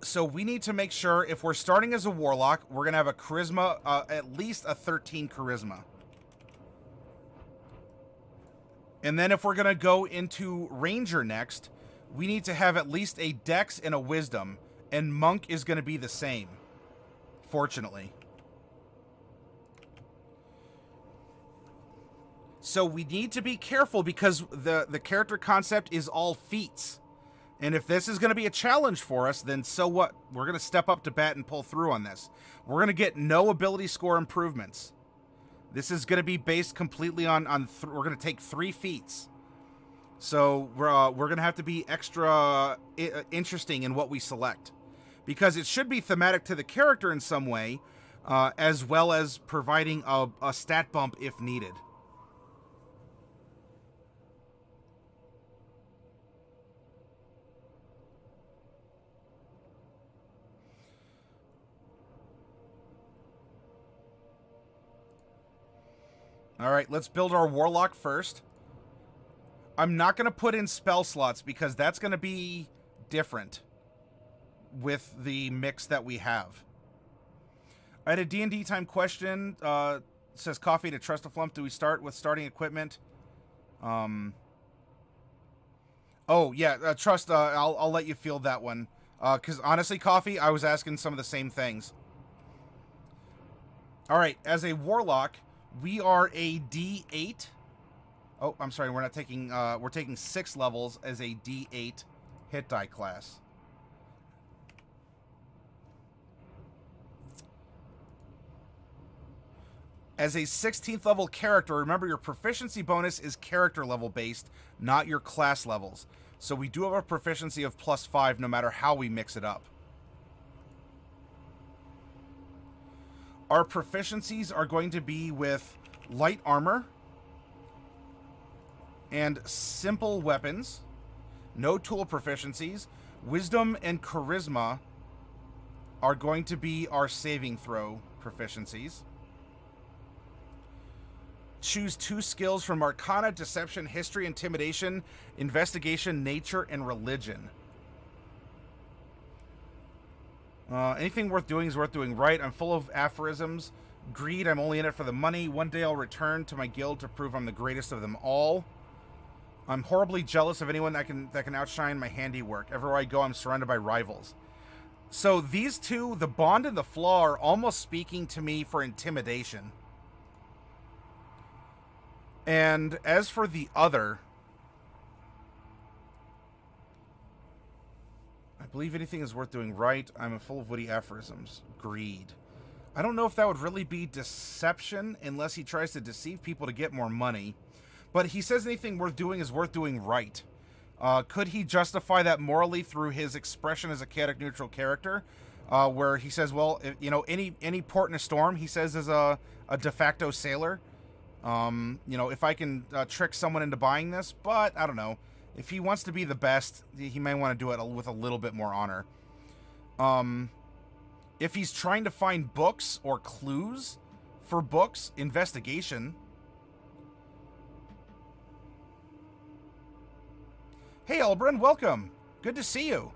So we need to make sure if we're starting as a Warlock, we're going to have a Charisma, at least a 13 Charisma. And then if we're going to go into Ranger next, we need to have at least a Dex and a Wisdom. And Monk is going to be the same, fortunately. So we need to be careful because the character concept is all feats. And if this is going to be a challenge for us, then so what? We're going to step up to bat and pull through on this. We're going to get no ability score improvements. This is going to be based completely on we're going to take 3 feats. So we're going to have to be extra interesting in what we select. Because it should be thematic to the character in some way, as well as providing a stat bump if needed. All right, let's build our Warlock first. I'm not going to put in spell slots because that's going to be different with the mix that we have. I had a D&D time question. Says Coffee to Trust a Flump. Do we start with starting equipment? Oh, yeah, Trust, I'll let you field that one. Because honestly, Coffee, I was asking some of the same things. All right, as a Warlock, we are a D8. Oh, I'm sorry, we're not taking, we're taking 6 levels as a D8 hit die class. As a 16th level character, remember your proficiency bonus is character level based, not your class levels. So we do have a proficiency of +5 no matter how we mix it up. Our proficiencies are going to be with light armor and simple weapons. No tool proficiencies. Wisdom and charisma are going to be our saving throw proficiencies. Choose 2 skills from Arcana, Deception, History, Intimidation, Investigation, Nature, and Religion. Anything worth doing is worth doing right. I'm full of aphorisms. Greed, I'm only in it for the money. One day I'll return to my guild to prove I'm the greatest of them all. I'm horribly jealous of anyone that can outshine my handiwork. Everywhere I go, I'm surrounded by rivals. So these two, the bond and the flaw, are almost speaking to me for intimidation. And as for the other, I believe anything is worth doing right. I'm full of witty aphorisms. Greed. I don't know if that would really be deception unless he tries to deceive people to get more money. But he says anything worth doing is worth doing right. Could he justify that morally through his expression as a chaotic neutral character? Where he says, well, if, you know, any port in a storm, he says, is a de facto sailor. You know, if I can trick someone into buying this, but I don't know. If he wants to be the best, he may want to do it with a little bit more honor. If he's trying to find books or clues for books, investigation. Hey, Elbrun, welcome. Good to see you.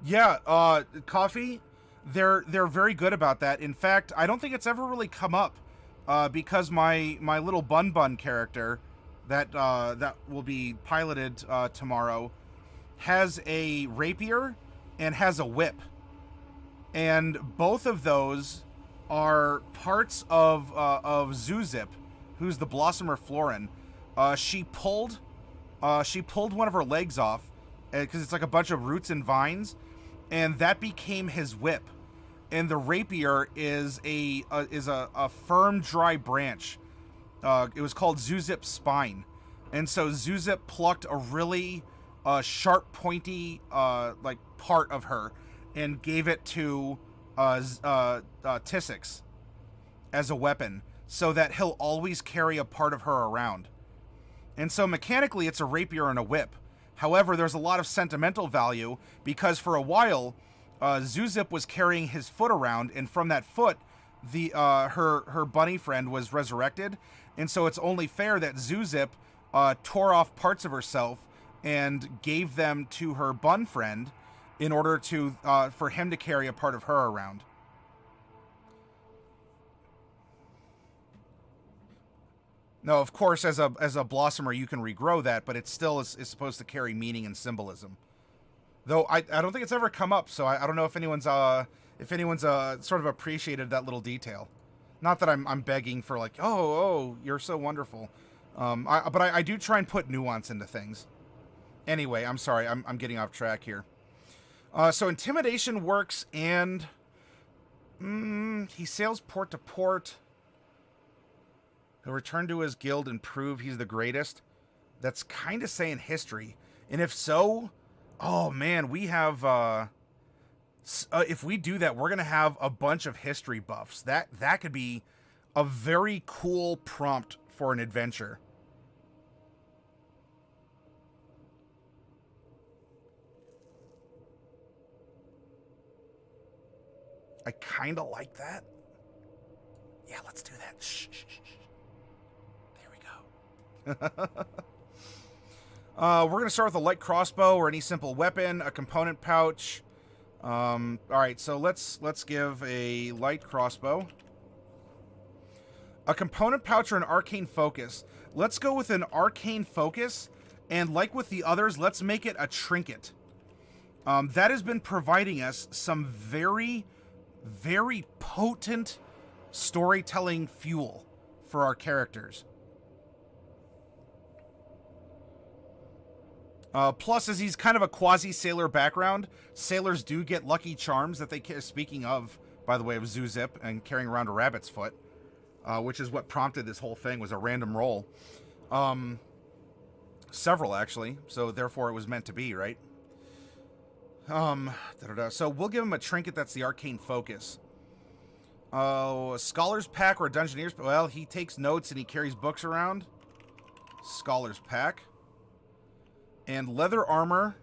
Yeah, Coffee, they're very good about that. In fact, I don't think it's ever really come up because my little Bun character that will be piloted tomorrow has a rapier and has a whip. And both of those are parts of Zuzip, who's the Blossomer Florin. She pulled one of her legs off because it's like a bunch of roots and vines, and that became his whip. And the rapier is a firm, dry branch. It was called Zuzip's spine, and so Zuzip plucked a really sharp, pointy like part of her and gave it to Tissix as a weapon, so that he'll always carry a part of her around. And so mechanically, it's a rapier and a whip. However, there's a lot of sentimental value because for a while, Zuzip was carrying his foot around, and from that foot, her bunny friend was resurrected. And so it's only fair that Zuzip tore off parts of herself and gave them to her bun friend in order to for him to carry a part of her around. No, of course, as a blossomer, you can regrow that, but it still is supposed to carry meaning and symbolism. Though I don't think it's ever come up, so I don't know if anyone's sort of appreciated that little detail. Not that I'm begging for like, oh, you're so wonderful. But I do try and put nuance into things. Anyway, I'm sorry, I'm getting off track here. So intimidation works, and he sails port to port. He'll return to his guild and prove he's the greatest. That's kind of saying history. And if so, oh man, we have... if we do that, we're going to have a bunch of history buffs. That could be a very cool prompt for an adventure. I kind of like that. Yeah, let's do that. Shh, shh, shh. There we go. We're going to start with a light crossbow or any simple weapon, a component pouch. All right, so let's give a light crossbow, a component pouch, or an arcane focus. Let's go with an arcane focus, and like with the others, let's make it a trinket. That has been providing us some very, very potent storytelling fuel for our characters. Plus, as he's kind of a quasi-sailor background, sailors do get lucky charms that they carry. Speaking of, by the way, of Zoo-Zip and carrying around a rabbit's foot, which is what prompted this whole thing, was a random roll. Several, actually, so therefore it was meant to be, right? So we'll give him a trinket that's the arcane focus. A scholar's pack or a dungeoneer's... Well, he takes notes and he carries books around. Scholar's pack. And leather armor,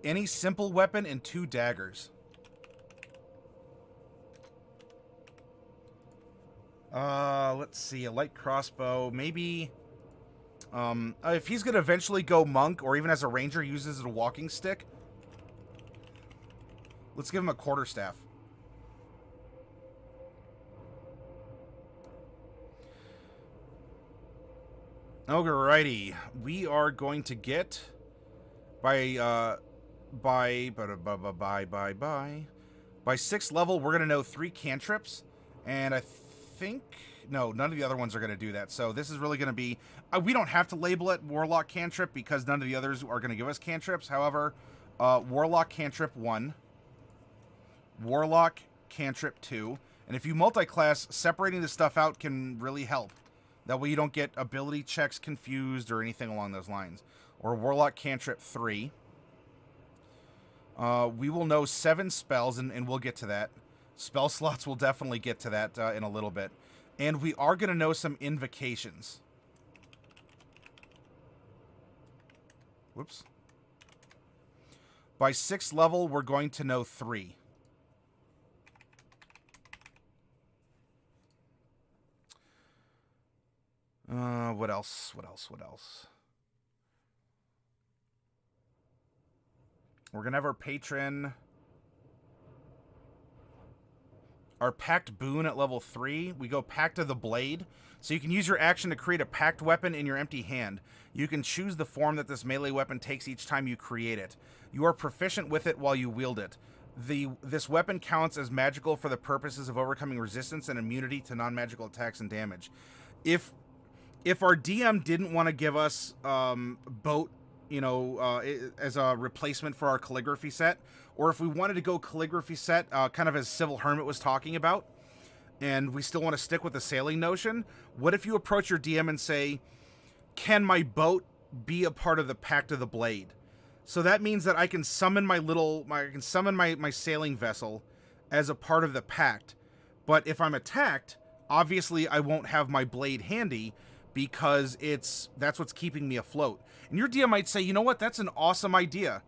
any simple weapon, and 2 daggers. Let's see, a light crossbow, maybe. If he's gonna eventually go monk, or even as a ranger uses a walking stick, let's give him a quarterstaff. Alrighty, we are going to get by 6th level, we're gonna know 3 cantrips, and I think no, none of the other ones are gonna do that. So this is really gonna be we don't have to label it Warlock cantrip because none of the others are gonna give us cantrips. However, Warlock cantrip 1, Warlock cantrip 2, and if you multi-class, separating the stuff out can really help. That way you don't get ability checks confused or anything along those lines. Or Warlock cantrip 3. We will know 7 spells, and we'll get to that. Spell slots, will definitely get to that in a little bit. And we are going to know some invocations. Whoops. By 6th level, we're going to know 3. What else? We're going to have our patron. Our Pact Boon at level 3. We go Pact of the Blade. So you can use your action to create a pact weapon in your empty hand. You can choose the form that this melee weapon takes each time you create it. You are proficient with it while you wield it. This weapon counts as magical for the purposes of overcoming resistance and immunity to non-magical attacks and damage. If our DM didn't want to give us boat, as a replacement for our calligraphy set, or if we wanted to go calligraphy set, kind of as Civil Hermit was talking about, and we still want to stick with the sailing notion, what if you approach your DM and say, can my boat be a part of the Pact of the Blade? So that means that I can summon my sailing vessel as a part of the pact. But if I'm attacked, obviously I won't have my blade handy, because that's what's keeping me afloat. And your DM might say, you know what, that's an awesome idea.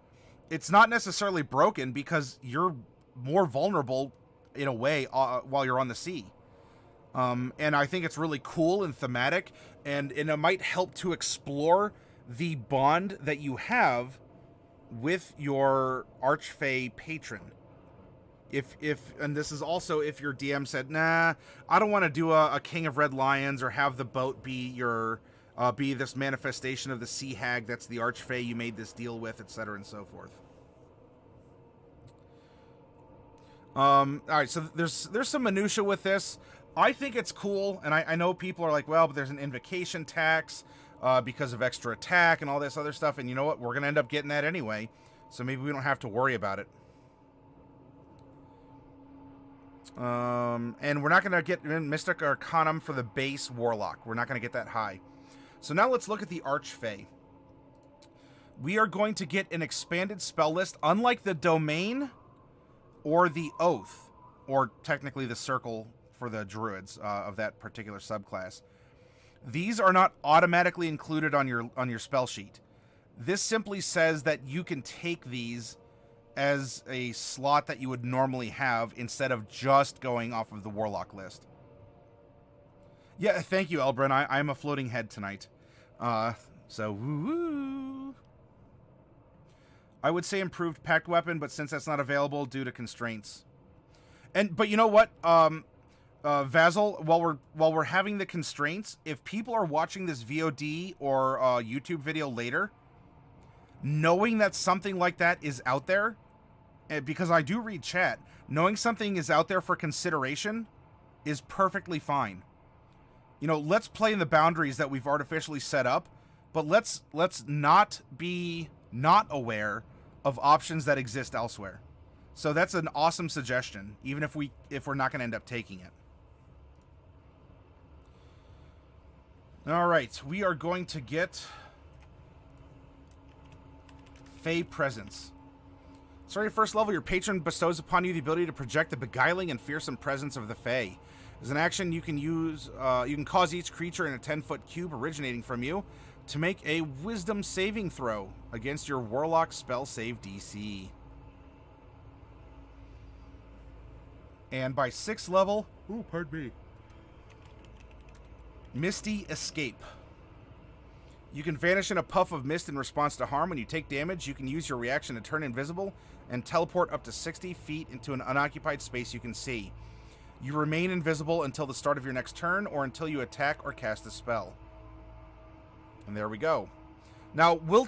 It's not necessarily broken because you're more vulnerable in a way while you're on the sea. And I think it's really cool and thematic, and it might help to explore the bond that you have with your Archfey patron. And this is also if your DM said, nah, I don't want to do a King of Red Lions or have the boat be your be this manifestation of the sea hag that's the Archfey you made this deal with, etc. and so forth. All right, so there's some minutia with this. I think it's cool, and I know people are like, well, but there's an invocation tax because of extra attack and all this other stuff, and you know what? We're going to end up getting that anyway, so maybe we don't have to worry about it. And we're not going to get Mystic Arcanum for the base Warlock. We're not going to get that high. So now let's look at the Archfey. We are going to get an expanded spell list, unlike the Domain or the Oath, or technically the Circle for the Druids of that particular subclass. These are not automatically included on your spell sheet. This simply says that you can take these as a slot that you would normally have instead of just going off of the Warlock list. Yeah, thank you, Elbrun. I'm a floating head tonight. So, woo-woo. I would say improved pact weapon, but since that's not available due to constraints. But you know what, Vasil, while we're having the constraints, if people are watching this VOD or YouTube video later, knowing that something like that is out there, because I do read chat, knowing something is out there for consideration is perfectly fine. You know, let's play in the boundaries that we've artificially set up, but let's not be not aware of options that exist elsewhere. So that's an awesome suggestion, even if we're not going to end up taking it. All right, we are going to get Fey Presence. Starting at first level, your patron bestows upon you the ability to project the beguiling and fearsome presence of the Fey. As an action, you can cause each creature in a 10-foot cube originating from you to make a Wisdom saving throw against your Warlock spell save DC. And by 6th level, ooh, pardon me, Misty Escape. You can vanish in a puff of mist in response to harm. When you take damage, you can use your reaction to turn invisible and teleport up to 60 feet into an unoccupied space you can see. You remain invisible until the start of your next turn or until you attack or cast a spell. And there we go. Now, we'll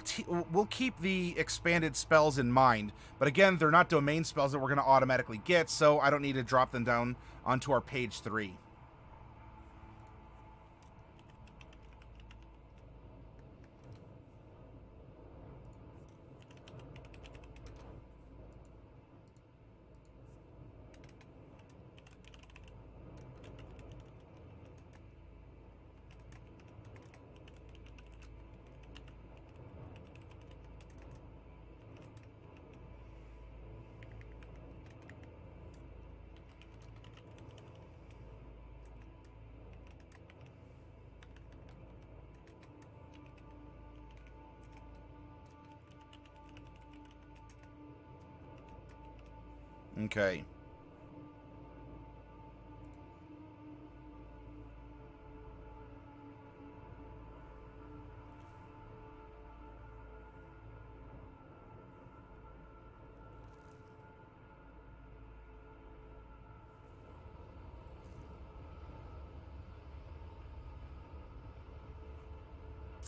keep the expanded spells in mind, but again, they're not domain spells that we're going to automatically get, so I don't need to drop them down onto our page 3. Okay.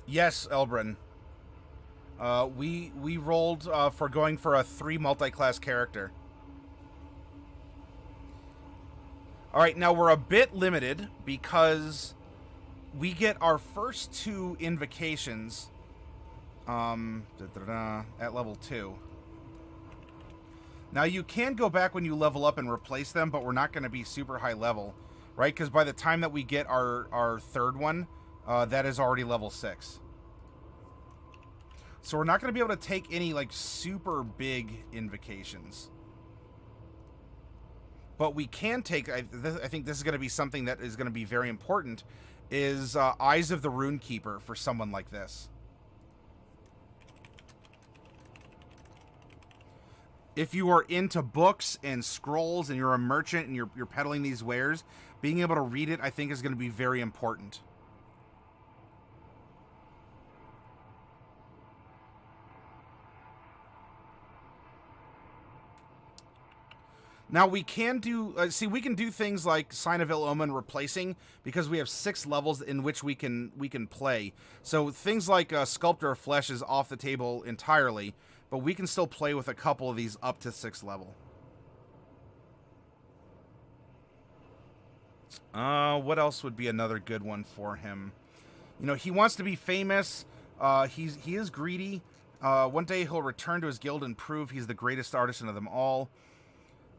Yes, Elbrun. We rolled for going for a 3 multi-class character. All right, now we're a bit limited because we get our first 2 invocations at level 2. Now you can go back when you level up and replace them, but we're not going to be super high level, right? Because by the time that we get our 3rd one, that is already level 6. So we're not going to be able to take any like super big invocations. But we can take, I think this is going to be something that is going to be very important, is Eyes of the Runekeeper for someone like this. If you are into books and scrolls and you're a merchant and you're peddling these wares, being able to read it, I think, is going to be very important. Now we can do, we can do things like Sign of Ill Omen replacing because we have 6 levels in which we can play. So things like Sculptor of Flesh is off the table entirely, but we can still play with a couple of these up to 6th level. What else would be another good one for him? You know, he wants to be famous. He is greedy. One day he'll return to his guild and prove he's the greatest artisan of them all.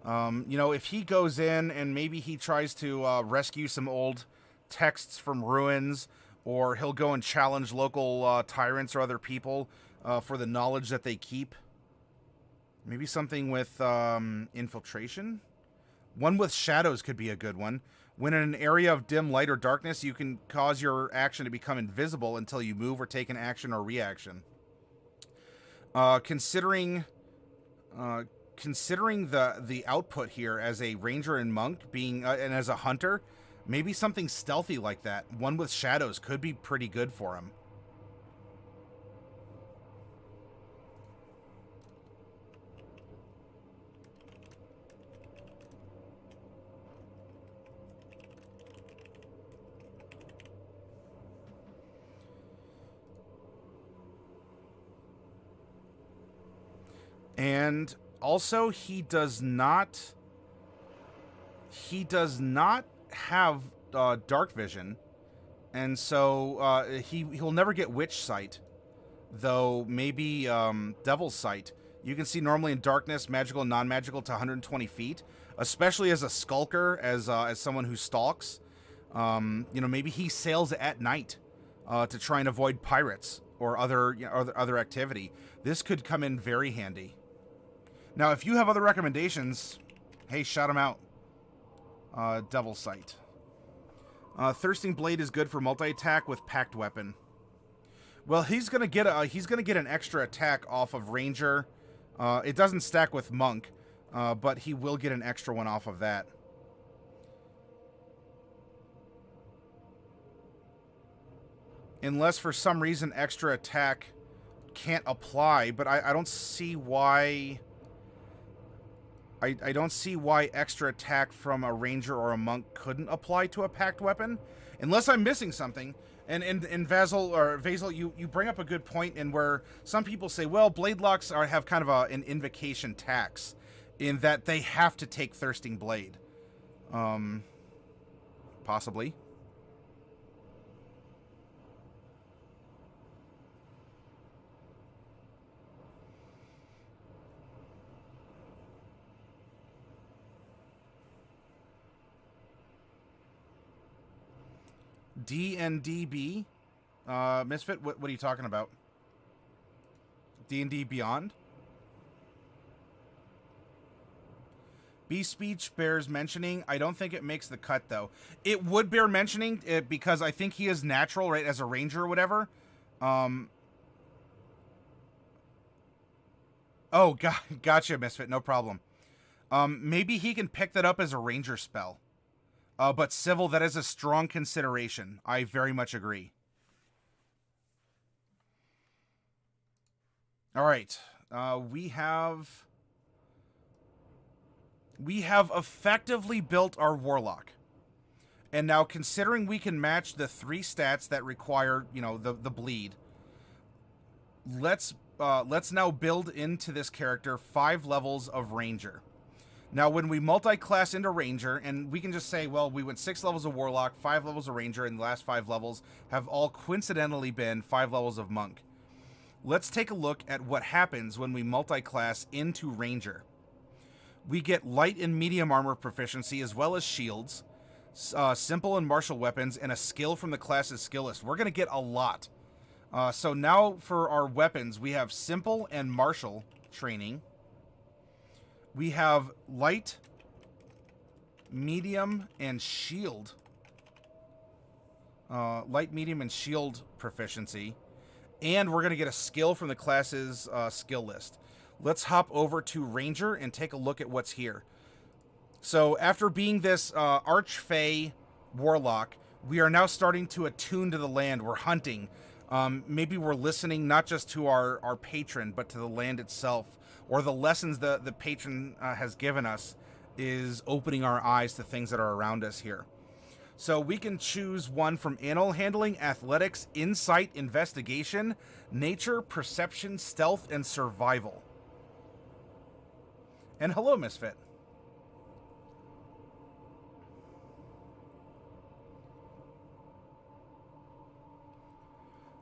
You know, if he goes in and maybe he tries to rescue some old texts from ruins, or he'll go and challenge local tyrants or other people for the knowledge that they keep. Maybe something with infiltration? One with shadows could be a good one. When in an area of dim light or darkness, you can cause your action to become invisible until you move or take an action or reaction. Considering the output here as a ranger and monk being and as a hunter, maybe something stealthy like that. One with shadows could be pretty good for him. And also, he does not have dark vision, and so he'll never get witch sight, though maybe devil's sight. You can see normally in darkness, magical and non-magical, to 120 feet, especially as a skulker, as someone who stalks. You know, maybe he sails at night to try and avoid pirates or other activity. This could come in very handy. Now, if you have other recommendations, hey, shout them out. Devil's Sight. Thirsting Blade is good for multi-attack with Pact Weapon. Well, he's gonna get an extra attack off of Ranger. It doesn't stack with Monk, but he will get an extra one off of that. Unless for some reason extra attack can't apply, but I don't see why. I don't see why extra attack from a ranger or a monk couldn't apply to a pact weapon, unless I'm missing something. And Vasil, you bring up a good point in where some people say, well, blade locks have kind of an invocation tax, in that they have to take Thirsting Blade. Possibly. D&DB? Misfit, what are you talking about? D&D Beyond? Beast Speech bears mentioning. I don't think it makes the cut, though. It would bear mentioning because I think he is natural, right, as a ranger or whatever. Oh, gotcha, Misfit. No problem. Maybe he can pick that up as a ranger spell. But civil, that is a strong consideration. I very much agree. All right. We have effectively built our Warlock. And now, considering we can match the 3 stats that require, you know, the bleed, let's now build into this character 5 levels of Ranger. Now, when we multi-class into Ranger, and we can just say, well, we went 6 levels of Warlock, 5 levels of Ranger, and the last 5 levels have all coincidentally been 5 levels of Monk. Let's take a look at what happens when we multi-class into Ranger. We get light and medium armor proficiency, as well as shields, simple and martial weapons, and a skill from the class's skill list. We're going to get a lot. So now for our weapons, we have simple and martial training. We have light, medium, and shield. Light, medium, and shield proficiency. And we're going to get a skill from the class's skill list. Let's hop over to Ranger and take a look at what's here. So after being this Archfey Warlock, we are now starting to attune to the land. We're hunting. Maybe we're listening not just to our patron, but to the land itself. Or the lessons the patron has given us is opening our eyes to things that are around us here. So we can choose one from animal handling, athletics, insight, investigation, nature, perception, stealth, and survival. And hello, Misfit.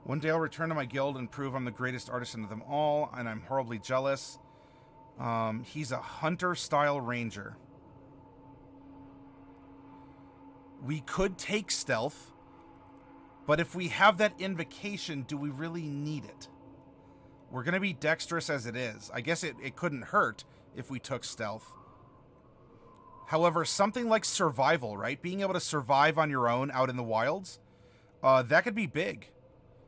One day I'll return to my guild and prove I'm the greatest artisan of them all, and I'm horribly jealous. He's a hunter-style ranger. We could take stealth, but if we have that invocation, do we really need it? We're going to be dexterous as it is. I guess it couldn't hurt if we took stealth. However, something like survival, right? Being able to survive on your own out in the wilds, that could be big.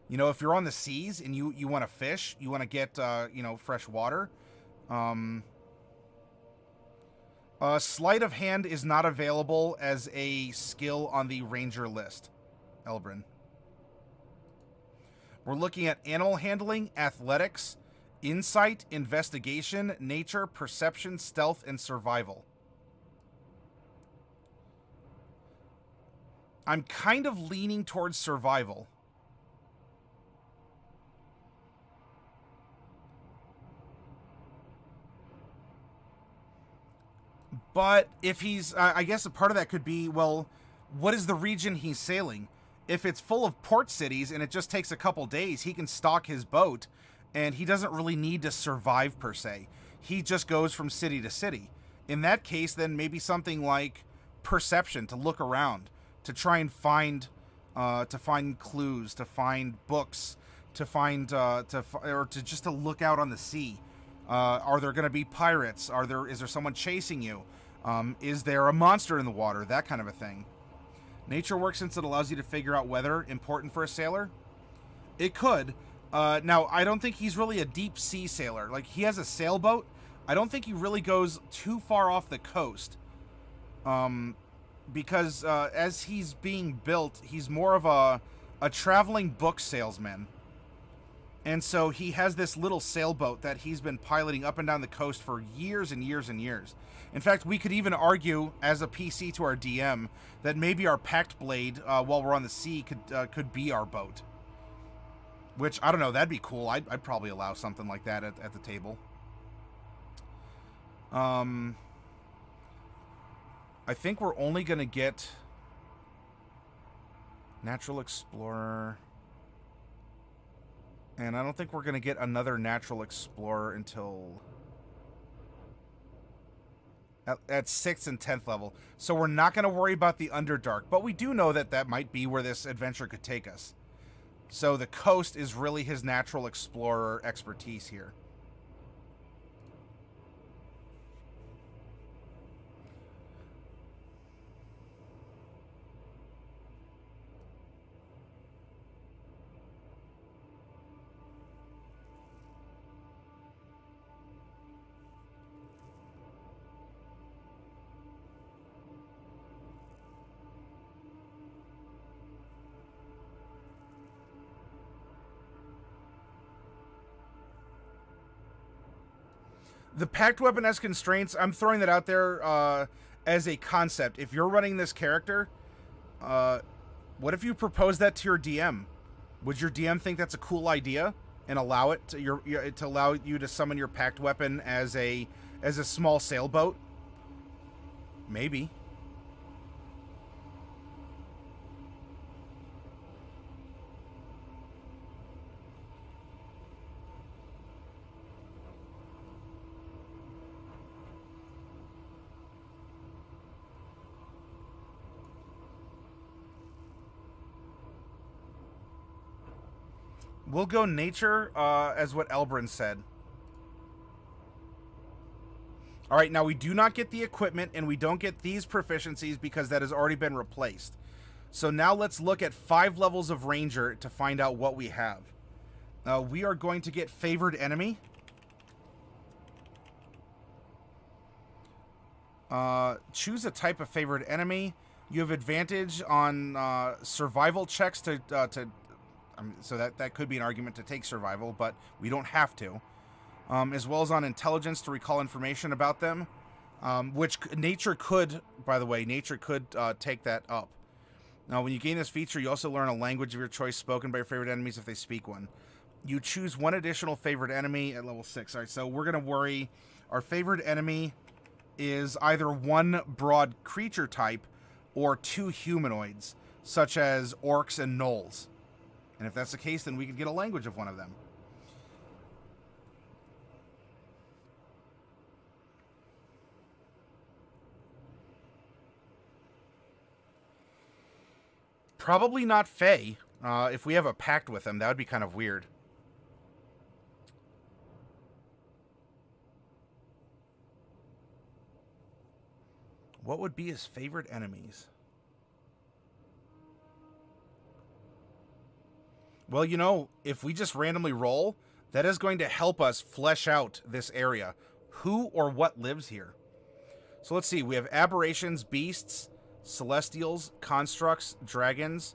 You know, if you're on the seas and you want to fish, you want to get, you know, fresh water. Sleight of hand is not available as a skill on the ranger list, Elbrin. We're looking at animal handling, athletics, insight, investigation, nature, perception, stealth, and survival. I'm kind of leaning towards survival. But if he's, I guess a part of that could be, well, what is the region he's sailing? If it's full of port cities and it just takes a couple days, he can stock his boat and he doesn't really need to survive per se. He just goes from city to city. In that case, then maybe something like perception, to look around, to try and find clues, to find books, to find, or to just to look out on the sea. Are there going to be pirates? Is there someone chasing you? Is there a monster in the water? That kind of a thing. Nature works since it allows you to figure out weather, important for a sailor. It could. Now, I don't think he's really a deep sea sailor. Like, he has a sailboat. I don't think he really goes too far off the coast. Because as he's being built, he's more of a traveling book salesman. And so he has this little sailboat that he's been piloting up and down the coast for years and years and years. In fact, we could even argue as a PC to our DM that maybe our Pact Blade, while we're on the sea, could be our boat. Which, I don't know, that'd be cool. I'd probably allow something like that at the table. I think we're only going to get Natural Explorer. And I don't think we're going to get another Natural Explorer until at 6th and 10th level. So we're not going to worry about the Underdark. But we do know that that might be where this adventure could take us. So the coast is really his Natural Explorer expertise here. The Pact Weapon has constraints. I'm throwing that out there as a concept. If you're running this character, what if you propose that to your DM? Would your DM think that's a cool idea and allow it to allow you to summon your Pact Weapon as a small sailboat? Maybe. We'll go nature as what Elbrin said. All right, now we do not get the equipment and we don't get these proficiencies because that has already been replaced. So now let's look at 5 levels of ranger to find out what we have. We are going to get favored enemy. Choose a type of favored enemy. You have advantage on survival checks so that could be an argument to take survival, but we don't have to. As well as on intelligence to recall information about them, which nature could, by the way, nature could take that up. Now, when you gain this feature, you also learn a language of your choice spoken by your favorite enemies if they speak one. You choose one additional favorite enemy at level 6. All right, so we're going to worry. Our favorite enemy is either one broad creature type or 2 humanoids, such as orcs and gnolls. And if that's the case, then we could get a language of one of them. Probably not Fae. If we have a pact with them, that would be kind of weird. What would be his favorite enemies? Well, you know, if we just randomly roll, that is going to help us flesh out this area. Who or what lives here? So let's see. We have aberrations, beasts, celestials, constructs, dragons,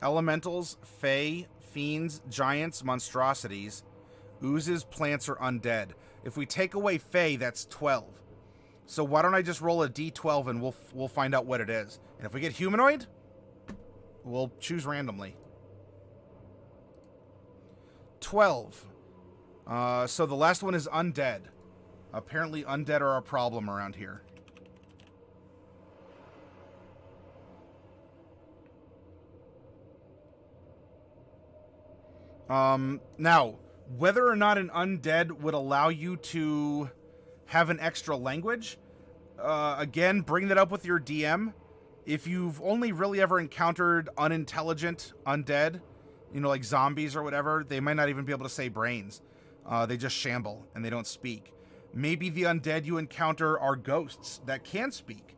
elementals, fae, fiends, giants, monstrosities, oozes, plants, or undead. If we take away fae, that's 12. So why don't I just roll a d12 and we'll find out what it is. And if we get humanoid, we'll choose randomly. 12. So the last one is undead. Apparently undead are a problem around here. Now, whether or not an undead would allow you to have an extra language, again, bring that up with your DM. If you've only really ever encountered unintelligent undead, you know, like zombies or whatever, they might not even be able to say brains. They just shamble and they don't speak. Maybe the undead you encounter are ghosts that can speak.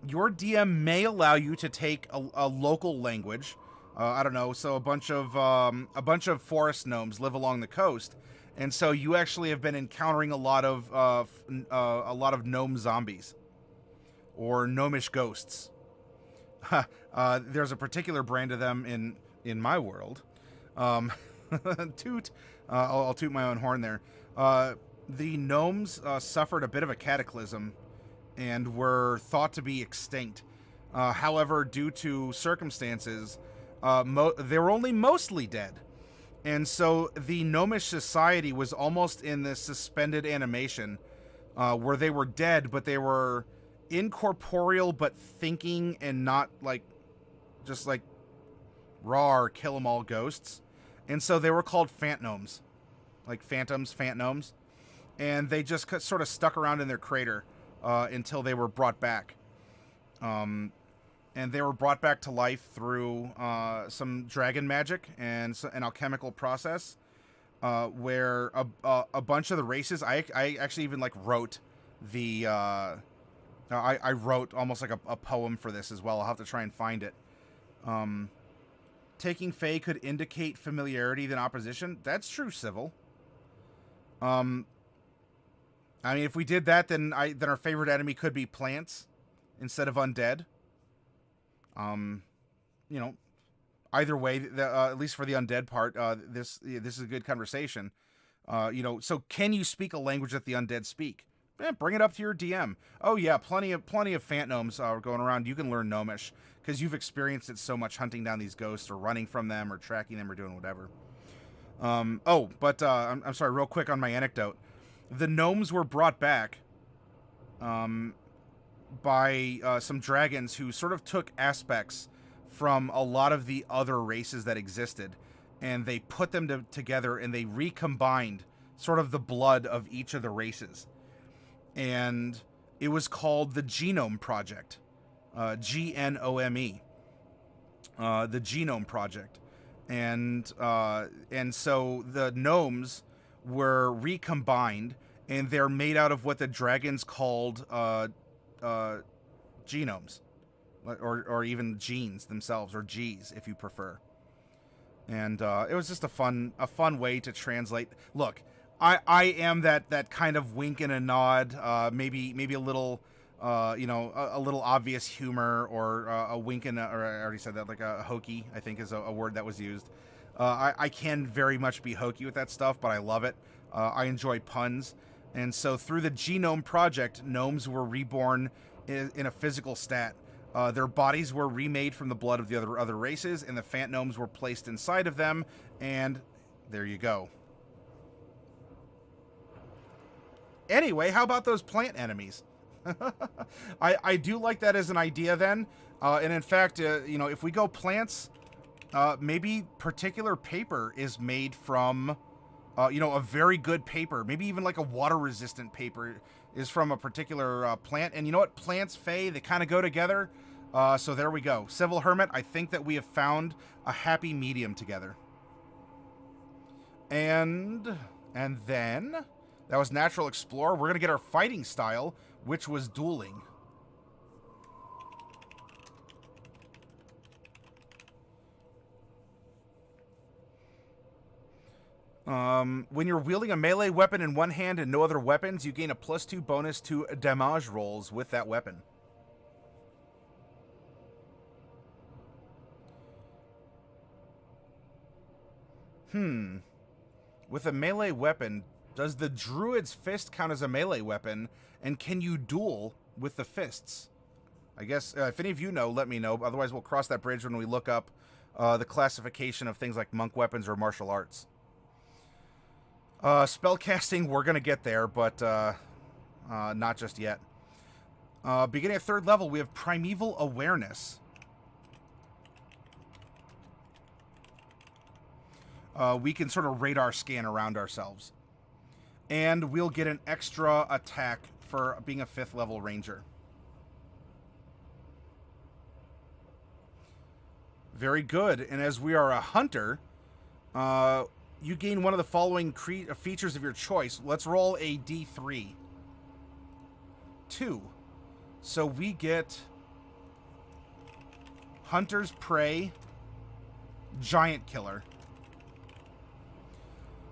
Your DM may allow you to take a local language. I don't know. So a bunch of forest gnomes live along the coast, and so you actually have been encountering a lot of gnome zombies or gnomish ghosts. There's a particular brand of them in my world. Toot. I'll toot my own horn there. The gnomes suffered a bit of a cataclysm and were thought to be extinct. However, due to circumstances, they were only mostly dead. And so the gnomish society was almost in this suspended animation where they were dead, but they were incorporeal but thinking and not like just like raw or kill 'em all ghosts. And so they were called phantgnomes, like phantoms, phantgnomes. And they just sort of stuck around in their crater until they were brought back. And they were brought back to life through some dragon magic and an alchemical process where a bunch of the races, I actually even like wrote the, I wrote almost like a poem for this as well. I'll have to try and find it. Taking Fae could indicate familiarity than opposition. That's true, Civil. I mean, if we did that, then our favorite enemy could be plants instead of undead. You know, either way, at least for the undead part, this is a good conversation. You know, so can you speak a language that the undead speak? Bring it up to your DM. Oh yeah, plenty of phantgnomes going around. You can learn Gnomish because you've experienced it so much hunting down these ghosts or running from them or tracking them or doing whatever. I'm sorry, real quick on my anecdote. The gnomes were brought back by some dragons who sort of took aspects from a lot of the other races that existed, and they put them together and they recombined sort of the blood of each of the races. And it was called the Genome Project. Gnome. The Genome Project. And so the gnomes were recombined, and they're made out of what the dragons called genomes, or even genes themselves, or G's if you prefer. And it was just a fun way to translate. Look, I am that kind of wink and a nod, maybe a little a little obvious humor, or a wink and or I already said that, like a hokey, I think is a word that was used. I can very much be hokey with that stuff, but I love it. I enjoy puns. And so through the Genome Project, gnomes were reborn in a physical stat. Their bodies were remade from the blood of the other races, and the phantgnomes were placed inside of them, and there you go. Anyway, how about those plant enemies? I do like that as an idea then. And in fact, if we go plants, Maybe particular paper is made from, a very good paper. Maybe even like a water-resistant paper is from a particular plant. And you know what? Plants, Fae, they kind of go together. So there we go. Civil Hermit, I think that we have found a happy medium together. And then, that was Natural Explorer. We're going to get our fighting style, which was dueling. When you're wielding a melee weapon in one hand and no other weapons, you gain a +2 bonus to damage rolls with that weapon. With a melee weapon, does the Druid's Fist count as a melee weapon? And can you duel with the fists? I guess, if any of you know, let me know. Otherwise, we'll cross that bridge when we look up the classification of things like monk weapons or martial arts. Spellcasting, we're going to get there, but not just yet. Beginning at 3rd level, we have Primeval Awareness. We can sort of radar scan around ourselves. And we'll get an extra attack for being a 5th level ranger. Very good. And as we are a hunter, you gain one of the following features of your choice. Let's roll a D3. 2. So we get Hunter's Prey, Giant Killer.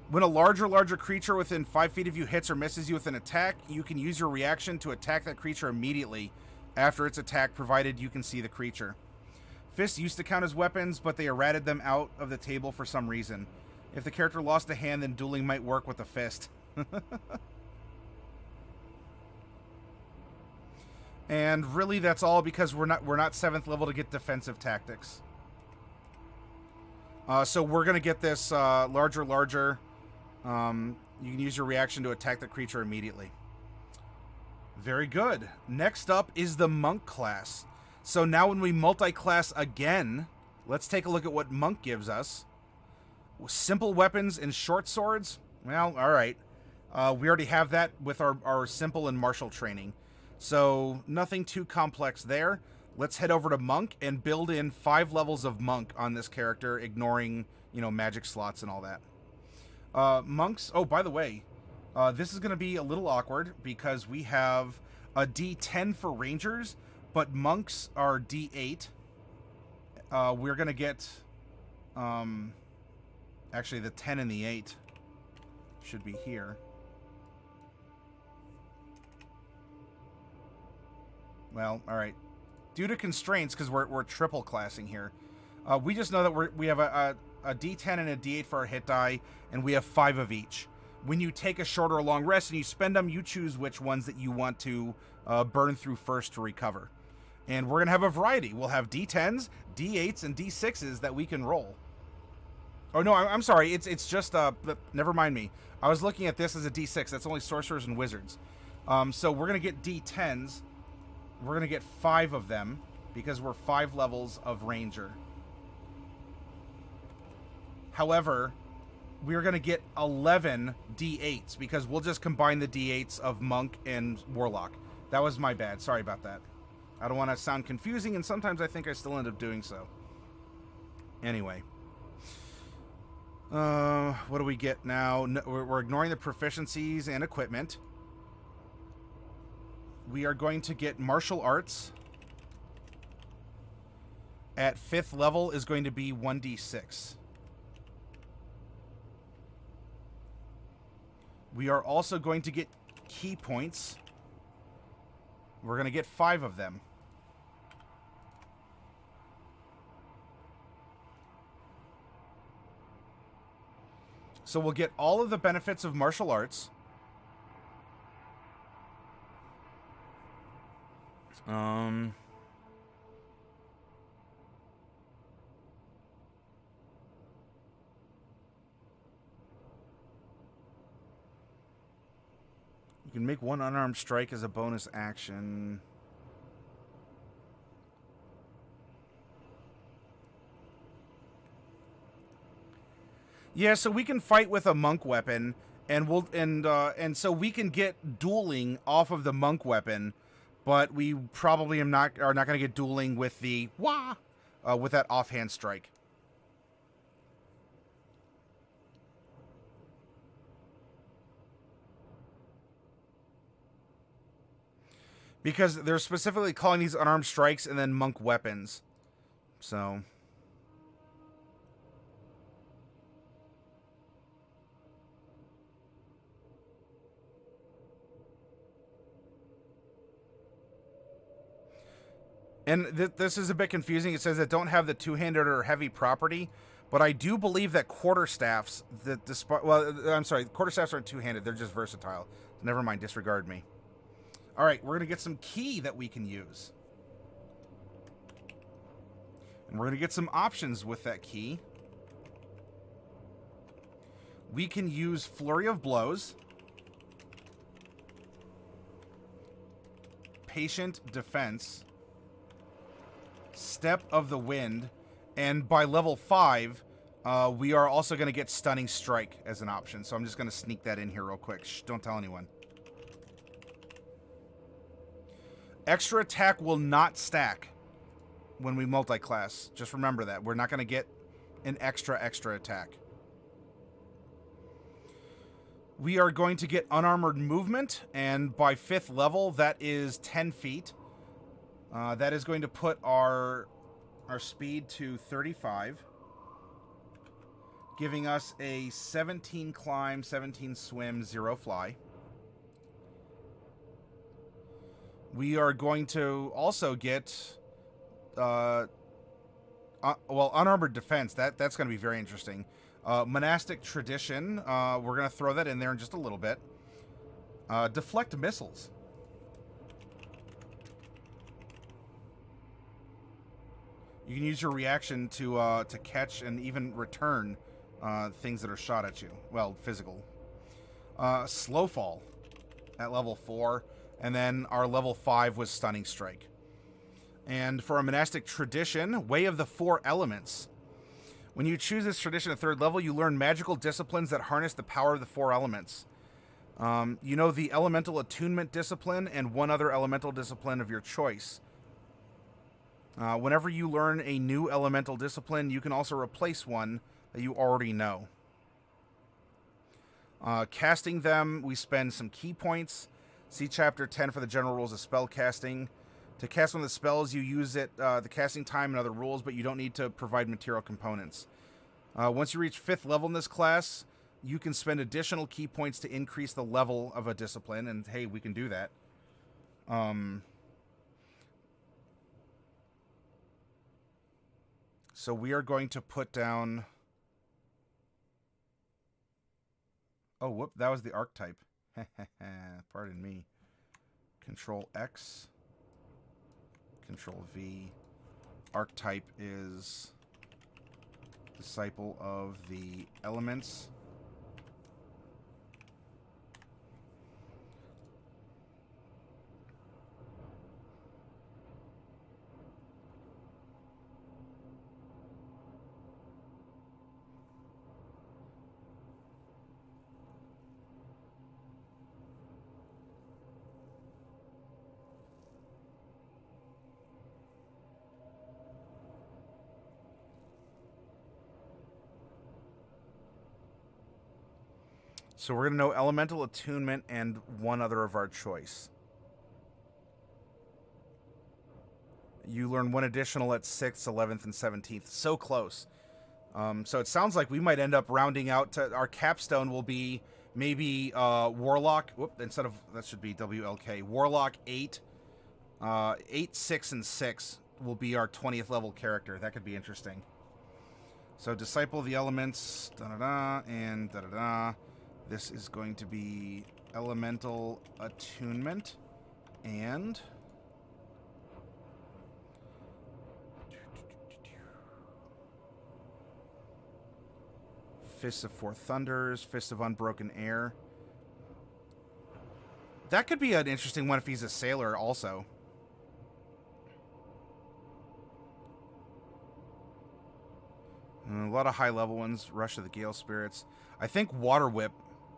When a larger creature within 5 feet of you hits or misses you with an attack, you can use your reaction to attack that creature immediately after its attack, provided you can see the creature. Fists used to count as weapons, but they errated them out of the table for some reason. If the character lost a hand, then dueling might work with a fist. And really, that's all because we're not 7th level to get defensive tactics. So we're gonna get this larger. You can use your reaction to attack the creature immediately. Very good. Next up is the monk class. So now when we multi-class again, let's take a look at what monk gives us. Simple weapons and short swords. Well, all right. We already have that with our simple and martial training. So nothing too complex there. Let's head over to monk and build in 5 levels of monk on this character, ignoring, magic slots and all that. Monks, oh, by the way, this is going to be a little awkward because we have a D10 for rangers, but monks are D8. We're going to get, actually the 10 and the 8 should be here. Well, all right. Due to constraints, because we're triple classing here, we just know that we have a D10 and a D8 for our hit die, and we have 5 of each. When you take a short or a long rest and you spend them, you choose which ones that you want to burn through first to recover. And we're going to have a variety. We'll have D10s, D8s, and D6s that we can roll. Oh, no, I'm sorry. It's just, never mind me. I was looking at this as a D6. That's only sorcerers and wizards. So we're going to get D10s. We're going to get 5 of them because we're 5 levels of ranger. However, we're going to get 11 D8s because we'll just combine the D8s of monk and warlock. That was my bad. Sorry about that. I don't want to sound confusing, and sometimes I think I still end up doing so. Anyway. What do we get now? No, we're ignoring the proficiencies and equipment. We are going to get martial arts. At 5th level is going to be 1d6. We are also going to get key points. We're going to get 5 of them. So we'll get all of the benefits of martial arts. You can make one unarmed strike as a bonus action. Yeah, so we can fight with a monk weapon, and and so we can get dueling off of the monk weapon, but we probably are not going to get dueling with the wah, with that offhand strike. Because they're specifically calling these unarmed strikes and then monk weapons. So. And this is a bit confusing. It says that don't have the two-handed or heavy property, but I do believe that quarterstaffs, quarterstaffs aren't two-handed. They're just versatile. Never mind, disregard me. All right, we're going to get some key that we can use. And we're going to get some options with that key. We can use Flurry of Blows, Patient Defense, Step of the Wind, and by level 5, we are also going to get Stunning Strike as an option. So I'm just going to sneak that in here real quick. Shh, don't tell anyone. Extra attack will not stack when we multi-class. Just remember that. We're not going to get an extra attack. We are going to get unarmored movement, and by 5th level, that is 10 feet. That is going to put our speed to 35, giving us a 17 climb, 17 swim, 0 fly. We are going to also get, unarmored defense. That's going to be very interesting. Monastic tradition. We're going to throw that in there in just a little bit. Deflect missiles. You can use your reaction to catch and even return things that are shot at you. Well, physical. Slow fall at level 4. And then our level 5 was Stunning Strike. And for a monastic tradition, Way of the Four Elements. When you choose this tradition at 3rd level, you learn magical disciplines that harness the power of the 4 elements. You know the Elemental Attunement discipline and one other elemental discipline of your choice. Whenever you learn a new elemental discipline, you can also replace one that you already know. Casting them, we spend some key points. See Chapter 10 for the general rules of spell casting. To cast one of the spells, you use it, the casting time and other rules, but you don't need to provide material components. Once you reach 5th level in this class, you can spend additional key points to increase the level of a discipline, and hey, we can do that. So we are going to put down... Oh, whoop, that was the archetype. Pardon me. Control X. Control V. Archetype is Disciple of the Elements. So we're going to know Elemental Attunement and one other of our choice. You learn one additional at 6th, 11th, and 17th. So close. So it sounds like we might end up rounding out to... Our capstone will be maybe Warlock... Whoop, instead of... That should be WLK. Warlock 8. 8, 6, and 6 will be our 20th level character. That could be interesting. So Disciple of the Elements. Da-da-da. And da-da-da. This is going to be Elemental Attunement and Fist of Four Thunders, Fist of Unbroken Air. That could be an interesting one if he's a sailor also. A lot of high-level ones. Rush of the Gale Spirits. I think Water Whip.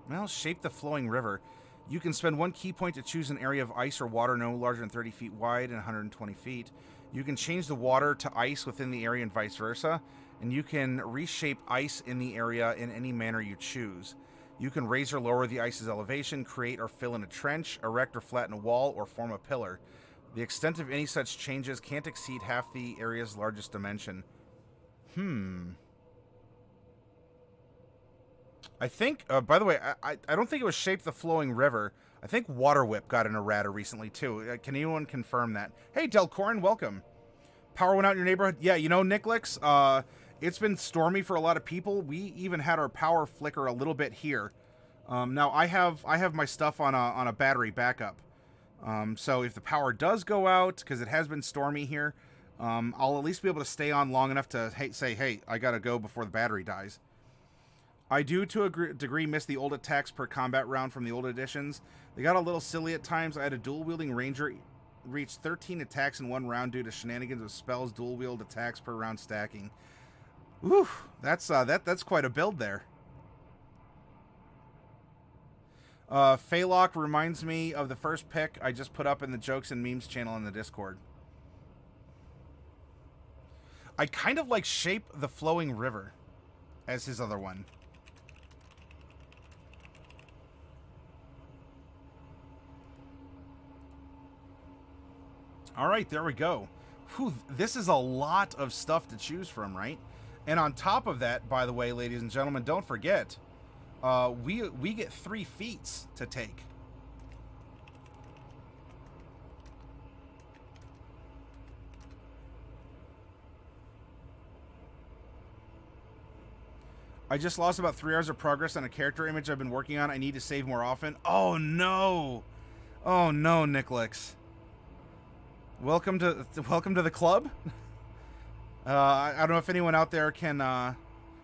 Well, Shape the Flowing River. You can spend 1 key point to choose an area of ice or water no larger than 30 feet wide and 120 feet. You can change the water to ice within the area and vice versa. And you can reshape ice in the area in any manner you choose. You can raise or lower the ice's elevation, create or fill in a trench, erect or flatten a wall, or form a pillar. The extent of any such changes can't exceed half the area's largest dimension. I think, by the way, I don't think it was Shape the Flowing River. I think Water Whip got an errata recently, too. Can anyone confirm that? Hey, Delcorin, welcome. Power went out in your neighborhood? Yeah, you know, Nicklix, it's been stormy for a lot of people. We even had our power flicker a little bit here. Now, I have my stuff on a battery backup. So if the power does go out, because it has been stormy here, I'll at least be able to stay on long enough to say, hey, I gotta go before the battery dies. I do, to a degree, miss the old attacks per combat round from the old editions. They got a little silly at times. I had a dual-wielding ranger reach 13 attacks in one round due to shenanigans of spells, dual-wield attacks per round stacking. Whew, that's quite a build there. Phalok reminds me of the first pick I just put up in the Jokes and Memes channel in the Discord. I kind of like Shape the Flowing River as his other one. All right, there we go. Whew, this is a lot of stuff to choose from, right? And on top of that, by the way, ladies and gentlemen, don't forget, we get 3 feats to take. I just lost about 3 hours of progress on a character image I've been working on. I need to save more often. Oh no! Oh no, Nicklix. Welcome to the club. I don't know if anyone out there can.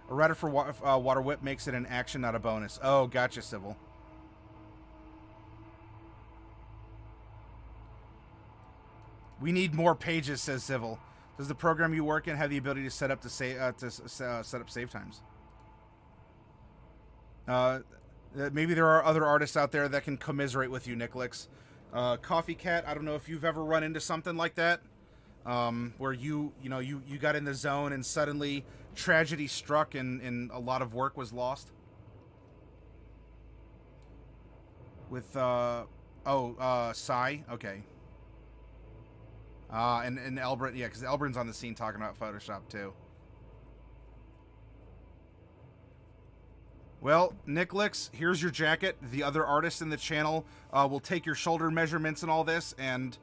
Errata for Water Whip makes it an action, not a bonus. Oh, gotcha, Civil. We need more pages, says Civil. Does the program you work in have the ability to set up set up save times? Maybe there are other artists out there that can commiserate with you, Nicklix. Coffee Cat, I don't know if you've ever run into something like that, where you got in the zone and suddenly tragedy struck and a lot of work was lost. With Sai, okay. And Elbrin, yeah, because Elbrin's on the scene talking about Photoshop too. Well, Nicklix, here's your jacket. The other artists in the channel will take your shoulder measurements and all this, and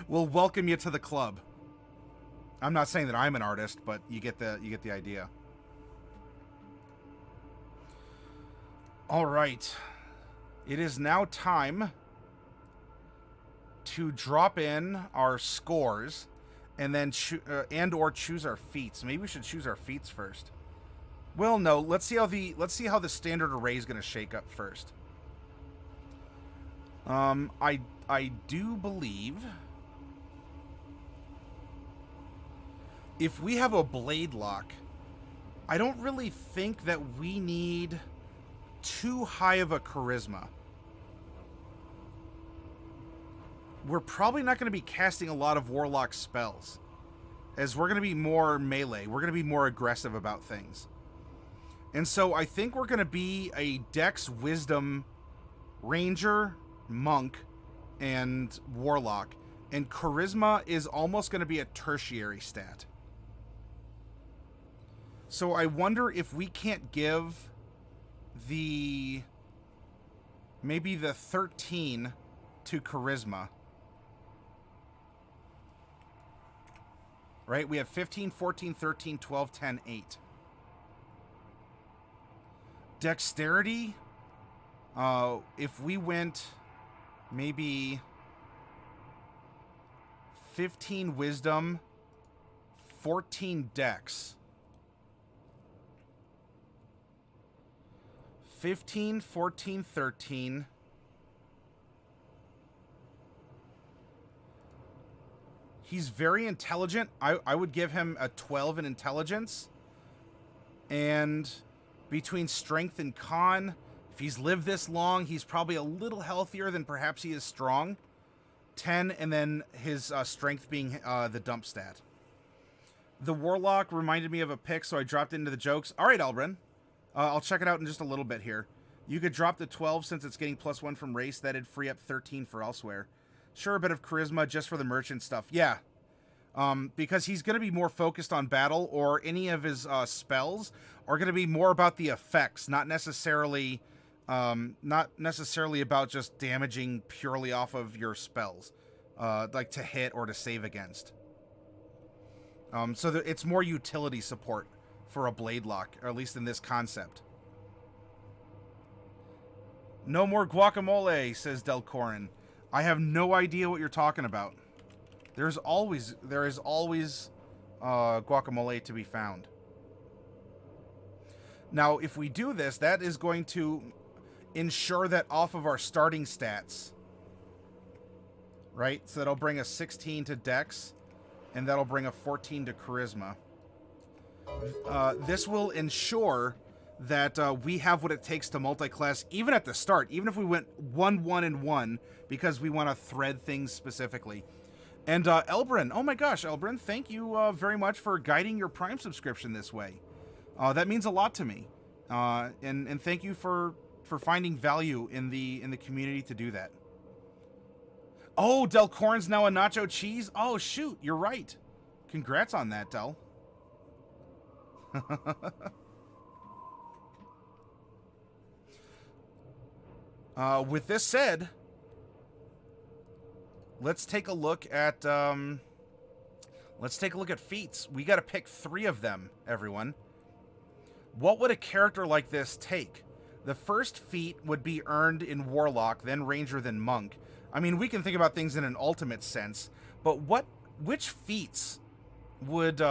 we'll welcome you to the club. I'm not saying that I'm an artist, but you get the idea. All right, it is now time to drop in our scores, and then or choose our feats. Maybe we should choose our feats first. Well, no. Let's see how the standard array is going to shake up first. I do believe if we have a blade lock, I don't really think that we need too high of a charisma. We're probably not going to be casting a lot of warlock spells, as we're going to be more melee. We're going to be more aggressive about things. And so I think we're going to be a Dex, Wisdom, Ranger, Monk, and Warlock. And Charisma is almost going to be a tertiary stat. So I wonder if we can't give maybe the 13 to Charisma. Right? We have 15, 14, 13, 12, 10, 8. Dexterity, if we went maybe 15 wisdom, 14 dex. 15, 14, 13. He's very intelligent. I would give him a 12 in intelligence. And between strength and con, if he's lived this long, he's probably a little healthier than perhaps he is strong. 10, and then his strength being the dump stat. The Warlock reminded me of a pick, so I dropped it into the jokes. All right, Elbrin. I'll check it out in just a little bit here. You could drop the 12 since it's getting +1 from race. That'd free up 13 for elsewhere. Sure, a bit of charisma just for the merchant stuff. Yeah. Because he's going to be more focused on battle, or any of his spells are going to be more about the effects, not necessarily about just damaging purely off of your spells, like to hit or to save against. So it's more utility support for a blade lock, or at least in this concept. No more guacamole, says Delcorin. I have no idea what you're talking about. There is always guacamole to be found. Now, if we do this, that is going to ensure that off of our starting stats, right? So that'll bring a 16 to Dex, and that'll bring a 14 to Charisma. This will ensure that we have what it takes to multi-class, even at the start, even if we went 1, 1, and 1, because we want to thread things specifically. And Elbrin, oh my gosh, Elbrin, thank you very much for guiding your Prime subscription this way. That means a lot to me. And thank you for finding value in the community to do that. Oh, Delcorin's now a nacho cheese? Oh, shoot, you're right. Congrats on that, Del. With this said, let's take a look at feats. We got to pick 3 of them, everyone. What would a character like this take? The first feat would be earned in Warlock, then Ranger, then Monk. I mean, we can think about things in an ultimate sense, but which feats would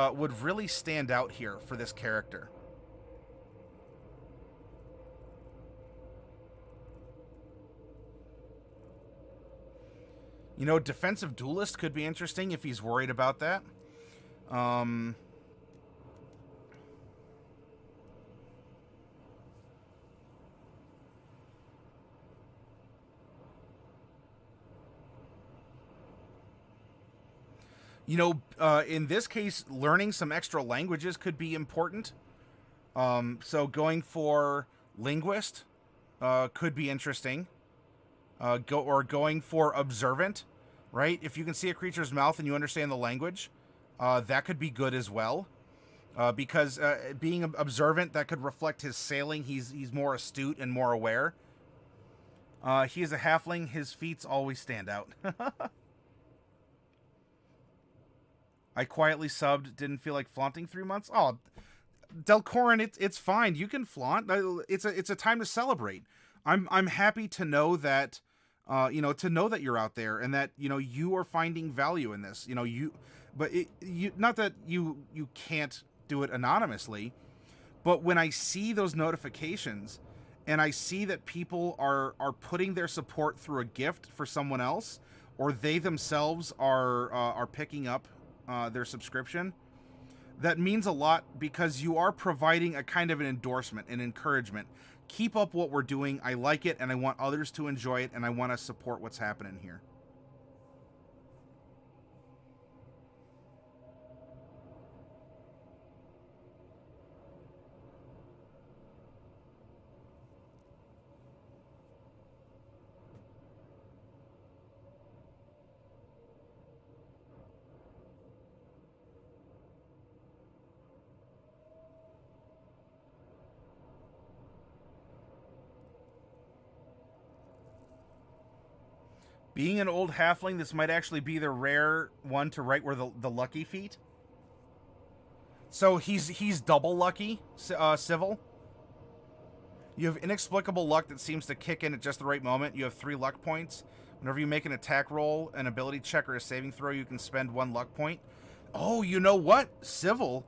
really stand out here for this character? You know, Defensive Duelist could be interesting if he's worried about that. You know, in this case, learning some extra languages could be important. So going for Linguist could be interesting. Going for Observant, right? If you can see a creature's mouth and you understand the language, that could be good as well. Because being observant, that could reflect his sailing. He's more astute and more aware. He is a halfling. His feats always stand out. I quietly subbed. Didn't feel like flaunting 3 months. Oh, Delcorin, it's fine. You can flaunt. It's a time to celebrate. I'm happy to know that, that you're out there and that, you are finding value in this. Not that you can't do it anonymously, but when I see those notifications and I see that people are putting their support through a gift for someone else, or they themselves are picking up their subscription, that means a lot, because you are providing a kind of an endorsement, an encouragement. Keep up what we're doing. I like it, and I want others to enjoy it, and I want to support what's happening here. Being an old halfling, this might actually be the rare one to write where the lucky feat. So he's double lucky, Civil. You have inexplicable luck that seems to kick in at just the right moment. You have 3 luck points. Whenever you make an attack roll, an ability check, or a saving throw, you can spend 1 luck point. Oh, you know what, Civil?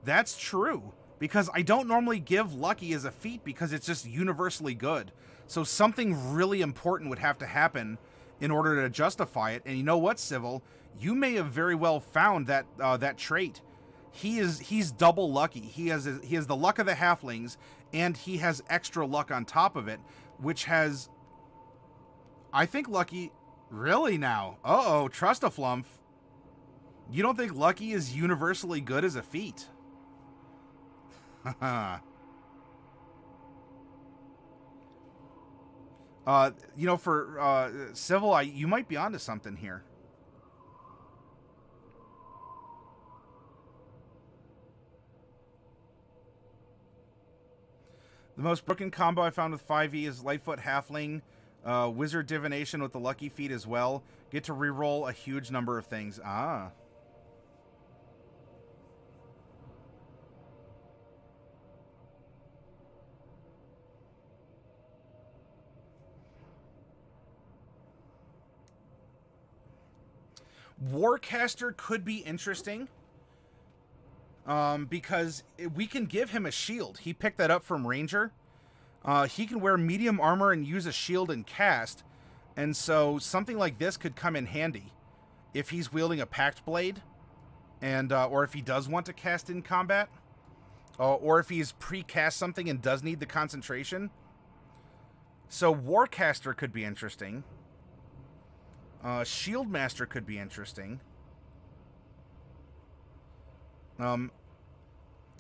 That's true. Because I don't normally give lucky as a feat because it's just universally good. So something really important would have to happen in order to justify it. And you know what, Civil? You may have very well found that that trait. He's double lucky. He has the luck of the halflings, and he has extra luck on top of it, which has, I think, lucky. Really now? Uh-oh, trust a flump. You don't think lucky is universally good as a feat? You know, for Civil, you might be onto something here. The most broken combo I found with 5e is Lightfoot Halfling, Wizard Divination with the lucky feat as well. Get to reroll a huge number of things. Ah. Warcaster could be interesting. Because we can give him a shield. He picked that up from Ranger. He can wear medium armor and use a shield and cast. And so something like this could come in handy if he's wielding a Pact Blade, and or if he does want to cast in combat, or if he's pre-cast something and does need the concentration. So Warcaster could be interesting. Shieldmaster could be interesting.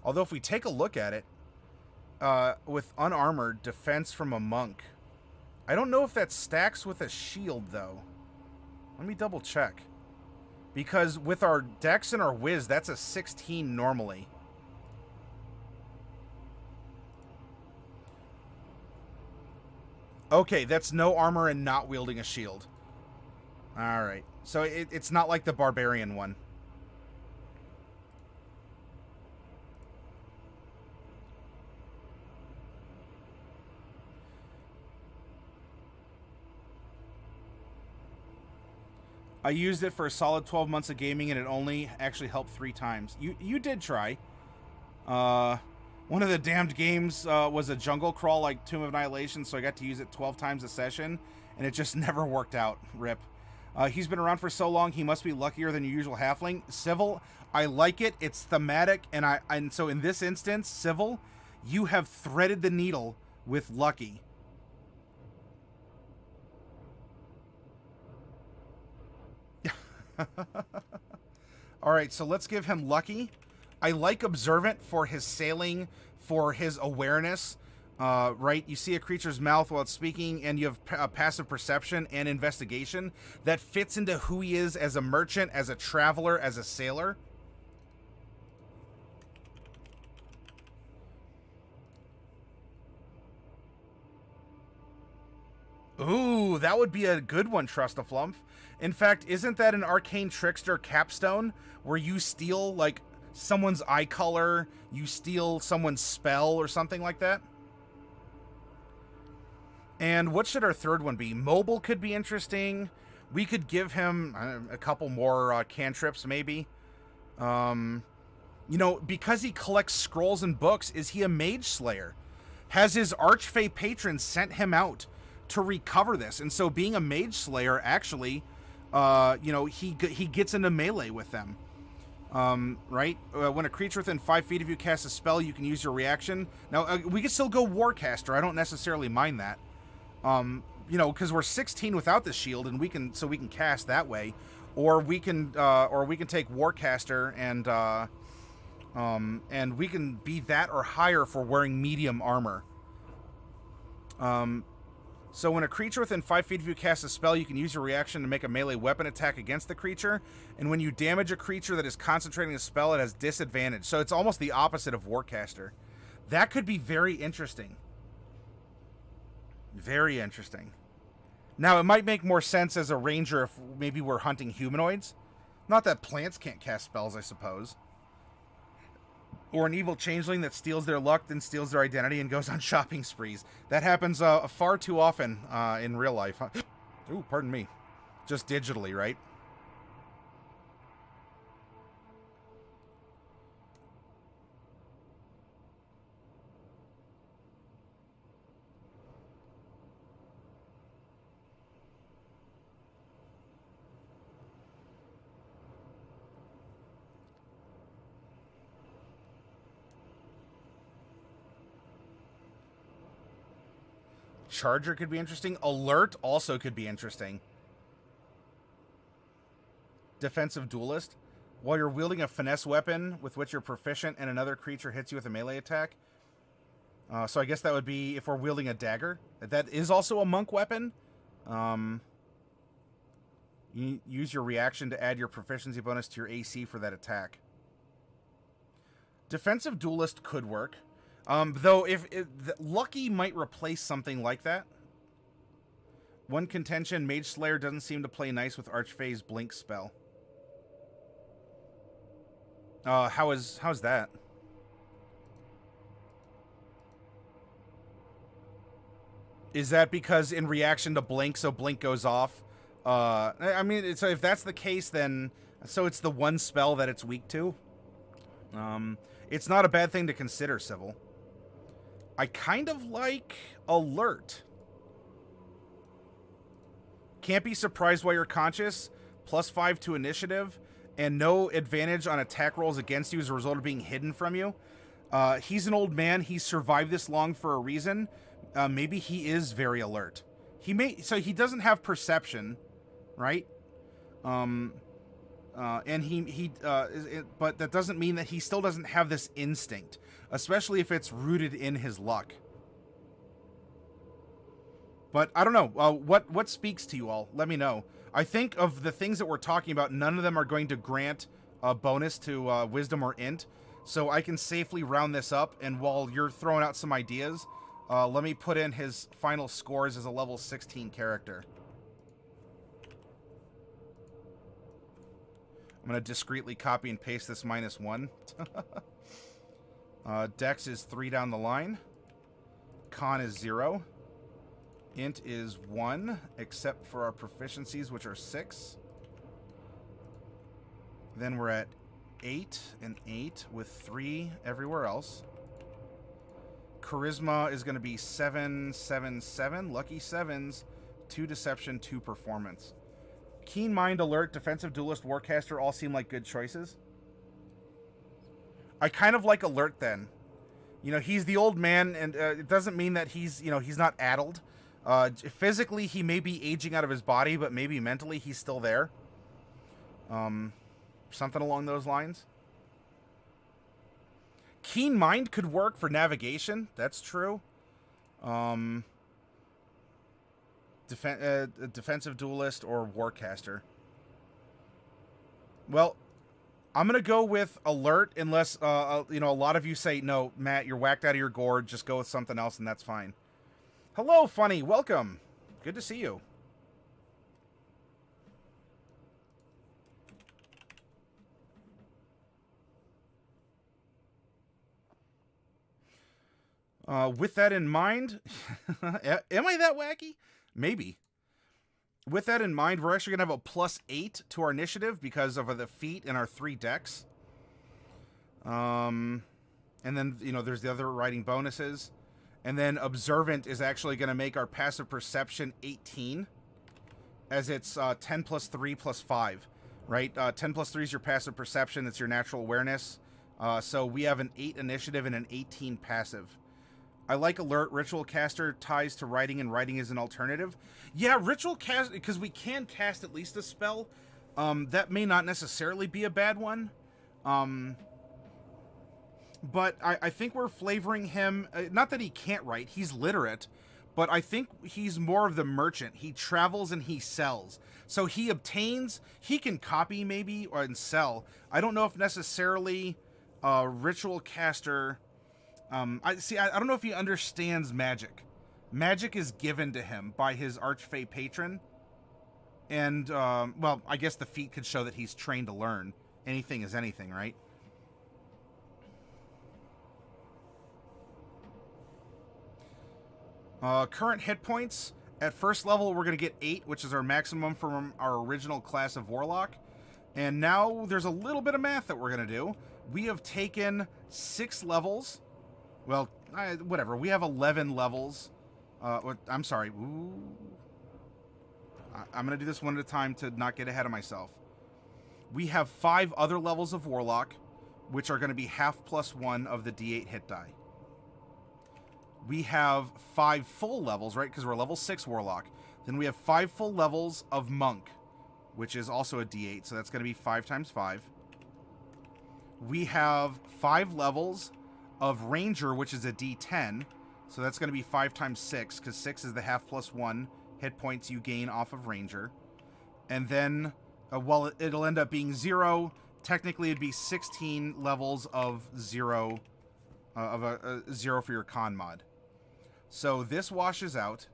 Although if we take a look at it, with unarmored defense from a monk, I don't know if that stacks with a shield, though. Let me double check. Because with our dex and our whiz, that's a 16 normally. Okay, that's no armor and not wielding a shield. Alright, so it's not like the barbarian one. I used it for a solid 12 months of gaming, and it only actually helped 3 times. You did try. One of the damned games was a jungle crawl like Tomb of Annihilation, so I got to use it 12 times a session, and it just never worked out. Rip. He's been around for so long, he must be luckier than your usual halfling. Civil, I like it. It's thematic, and so in this instance, Civil, you have threaded the needle with lucky. Alright, so let's give him lucky. I like observant for his sailing, for his awareness. Right, you see a creature's mouth while it's speaking, and you have passive perception and investigation. That fits into who he is as a merchant, as a traveler, as a sailor. Ooh, that would be a good one, Trust-a-Flump. In fact, isn't that an Arcane Trickster capstone where you steal, like, someone's eye color, you steal someone's spell or something like that? And what should our third one be? Mobile could be interesting. We could give him a couple more cantrips, maybe. You know, because he collects scrolls and books, is he a mage slayer? Has his Archfey patron sent him out to recover this? And so being a mage slayer, actually, you know, he gets into melee with them. Right? When a creature within 5 feet of you casts a spell, you can use your reaction. Now, we can still go Warcaster. I don't necessarily mind that. You know, because we're 16 without the shield, and we can cast that way, or we can take Warcaster and we can be that or higher for wearing medium armor. So when a creature within 5 feet of you casts a spell, you can use your reaction to make a melee weapon attack against the creature. And when you damage a creature that is concentrating a spell, it has disadvantage. So it's almost the opposite of Warcaster. That could be very interesting. Very interesting. Now, it might make more sense as a ranger if maybe we're hunting humanoids. Not that plants can't cast spells, I suppose. Or an evil changeling that steals their luck, then steals their identity and goes on shopping sprees. That happens far too often in real life. Ooh, pardon me. Just digitally, right? Charger could be interesting. Alert also could be interesting. Defensive Duelist. While you're wielding a finesse weapon with which you're proficient and another creature hits you with a melee attack. So I guess that would be if we're wielding a dagger. That is also a monk weapon. You use your reaction to add your proficiency bonus to your AC for that attack. Defensive Duelist could work. Though if Lucky might replace something like that. One contention, Mage Slayer doesn't seem to play nice with Archfey's Blink spell. How's that? Is that because in reaction to Blink, so Blink goes off? I mean, so if that's the case, then so it's the one spell that it's weak to. It's not a bad thing to consider, Civil. I kind of like Alert. Can't be surprised while you're conscious. +5 to initiative. And no advantage on attack rolls against you as a result of being hidden from you. He's an old man. He's survived this long for a reason. Maybe he is very alert. So he doesn't have perception, right? And but that doesn't mean that he still doesn't have this instinct, especially if it's rooted in his luck. But I don't know. What speaks to you all? Let me know. I think of the things that we're talking about, none of them are going to grant a bonus to Wisdom or Int, so I can safely round this up. And while you're throwing out some ideas, let me put in his final scores as a level 16 character. I'm going to discreetly copy and paste this -1. Dex is 3 down the line. Con is 0. Int is 1, except for our proficiencies, which are 6. Then we're at 8 and 8 with 3 everywhere else. Charisma is going to be 7, 7, 7. Lucky 7s. 2 deception, 2 performance. Keen Mind, Alert, Defensive Duelist, Warcaster all seem like good choices. I kind of like Alert then. You know, he's the old man, and it doesn't mean that he's not addled. Physically, he may be aging out of his body, but maybe mentally he's still there. Something along those lines. Keen Mind could work for navigation. That's true. Defensive Duelist or Warcaster. Well, I'm going to go with Alert unless, a lot of you say, no, Matt, you're whacked out of your gourd. Just go with something else, and that's fine. Hello, Funny. Welcome. Good to see you. With that in mind, am I that wacky? Maybe. With that in mind, we're actually going to have a +8 to our initiative because of the feat and our 3 decks. And then, there's the other writing bonuses. And then Observant is actually going to make our passive perception 18, as it's 10 + 3 + 5, right? 10 + 3 is your passive perception. That's your natural awareness. So we have an 8 initiative and an 18 passive. I like Alert. Ritual Caster ties to writing, and writing is an alternative. Yeah, Ritual Caster, because we can cast at least a spell. That may not necessarily be a bad one. But I think we're flavoring him, not that he can't write, he's literate, but I think he's more of the merchant. He travels and he sells. So he obtains, he can copy maybe, and sell. I don't know if necessarily Ritual Caster, I don't know if he understands magic. Magic is given to him by his Archfey patron. And, well, I guess the feat could show that he's trained to learn. Anything is anything, right? Current hit points. At first level, we're going to get 8, which is our maximum from our original class of Warlock. And now there's a little bit of math that we're going to do. We have taken 6 levels. Well, whatever. We have 11 levels. I'm sorry. Ooh. I'm going to do this one at a time to not get ahead of myself. We have 5 other levels of Warlock, which are going to be half +1 of the D8 hit die. we have 5 full levels, right? Because we're level 6 Warlock. Then we have 5 full levels of Monk, which is also a D8, so that's going to be 5 times 5. We have 5 levels of Ranger, which is a D10, so that's going to be 5 times 6, because 6 is the half plus 1 hit points you gain off of Ranger. And then, well, it'll end up being 0. Technically, it'd be 16 levels of 0, of a 0 for your con mod. So this washes out,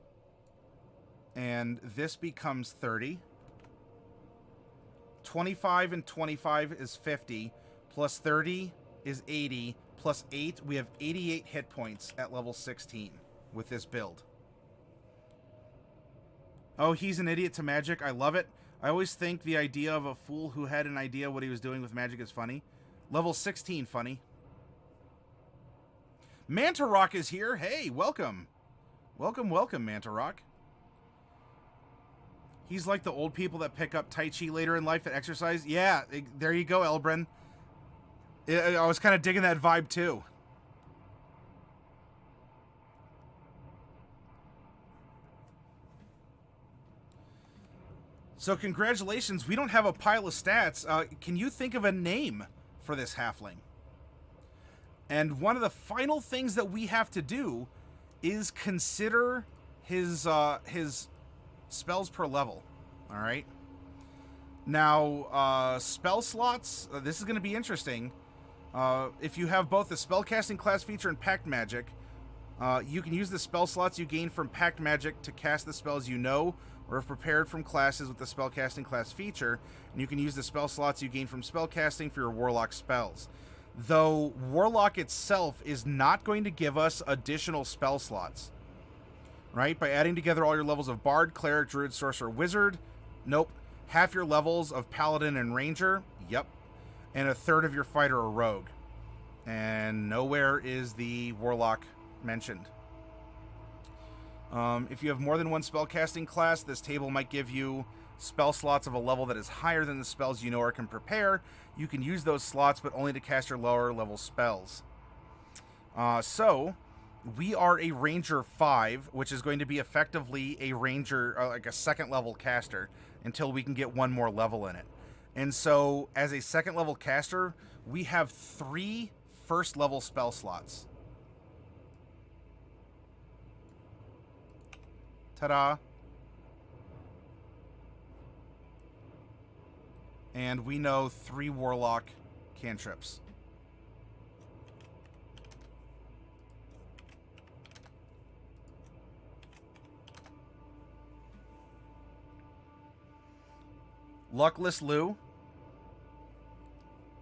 and this becomes 30. 25 and 25 is 50, plus 30 is 80, plus 8, we have 88 hit points at level 16 with this build. Oh, he's an idiot to magic. I love it. I always think the idea of a fool who had an idea what he was doing with magic is funny. Level 16 funny. Manta Rock is here. Hey, welcome. Welcome, welcome, Manta Rock. He's like the old people that pick up Tai Chi later in life at exercise. Yeah, there you go, Elbrin. I was kind of digging that vibe, too. So congratulations, we don't have a pile of stats. Can you think of a name for this halfling? And one of the final things that we have to do is consider his spells per level. All right. Now, spell slots. This is going to be interesting. If you have both the spellcasting class feature and Pact Magic, you can use the spell slots you gain from Pact Magic to cast the spells you know or have prepared from classes with the spellcasting class feature, and you can use the spell slots you gain from spellcasting for your Warlock spells. Though Warlock itself is not going to give us additional spell slots. Right? By adding together all your levels of Bard, Cleric, Druid, Sorcerer, Wizard. Nope. Half your levels of Paladin and Ranger. Yep. And a third of your Fighter or Rogue. And nowhere is the Warlock mentioned. If you have more than one spellcasting class, this table might give you spell slots of a level that is higher than the spells you know or can prepare. You can use those slots, but only to cast your lower level spells. So, we are a Ranger 5, which is going to be effectively a Ranger, like a second level caster, until we can get one more level in it. And so, as a second level caster, we have 3 first level spell slots. Ta-da! And we know 3 Warlock cantrips. Luckless Lou.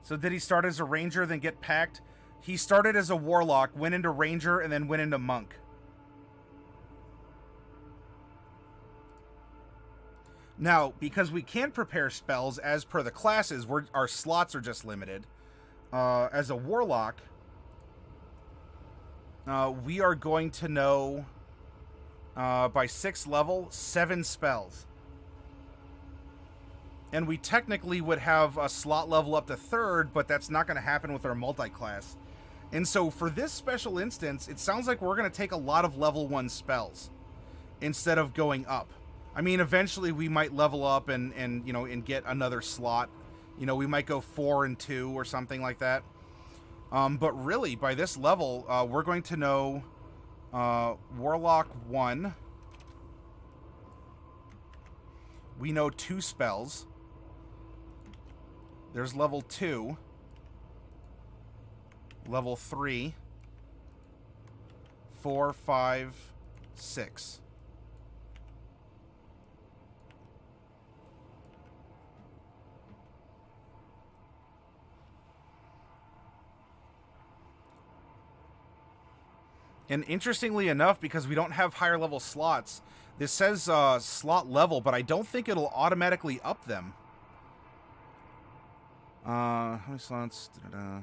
So did he start as a Ranger, then get Pact? He started as a Warlock, went into Ranger, and then went into Monk. Now, because we can't prepare spells as per the classes, our slots are just limited. As a Warlock, we are going to know, by 6th level, 7 spells. And we technically would have a slot level up to 3rd, but that's not going to happen with our multi-class. And so for this special instance, it sounds like we're going to take a lot of level 1 spells instead of going up. I mean, eventually we might level up and you know, and get another slot. You know, we might go 4 and 2 or something like that. But really, by this level, we're going to know Warlock 1. We know 2 spells. There's level 2. Level 3. 4, 5, 6. And interestingly enough, because we don't have higher level slots, this says slot level, but I don't think it'll automatically up them. How many slots? Da-da-da.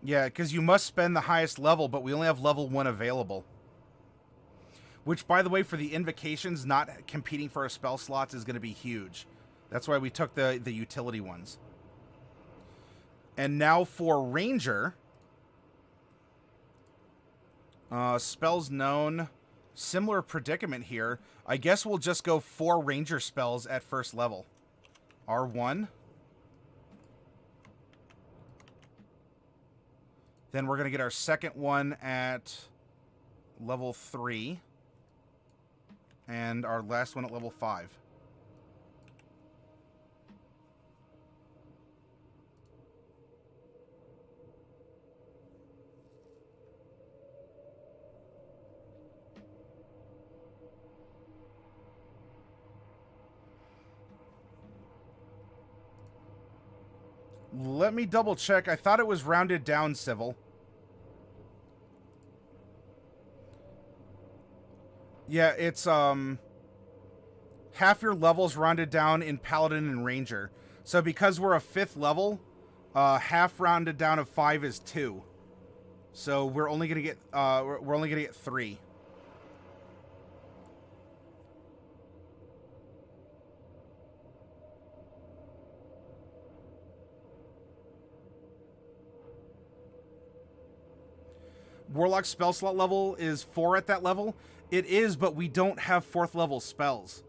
Yeah, because you must spend the highest level, but we only have level 1 available. Which, by the way, for the invocations, not competing for our spell slots is going to be huge. That's why we took the utility ones. And now for Ranger. Spells known. Similar predicament here. I guess we'll just go 4 Ranger spells at first level. R1. Then we're going to get our second one at level 3. And our last one at level 5. Let me double check. I thought it was rounded down, Civil. Yeah, it's half your levels rounded down in Paladin and Ranger. So because we're a 5th level, half rounded down of 5 is 2. So we're only gonna get we're only gonna get 3. Warlock spell slot level is 4 at that level. It is, but we don't have 4th level spells.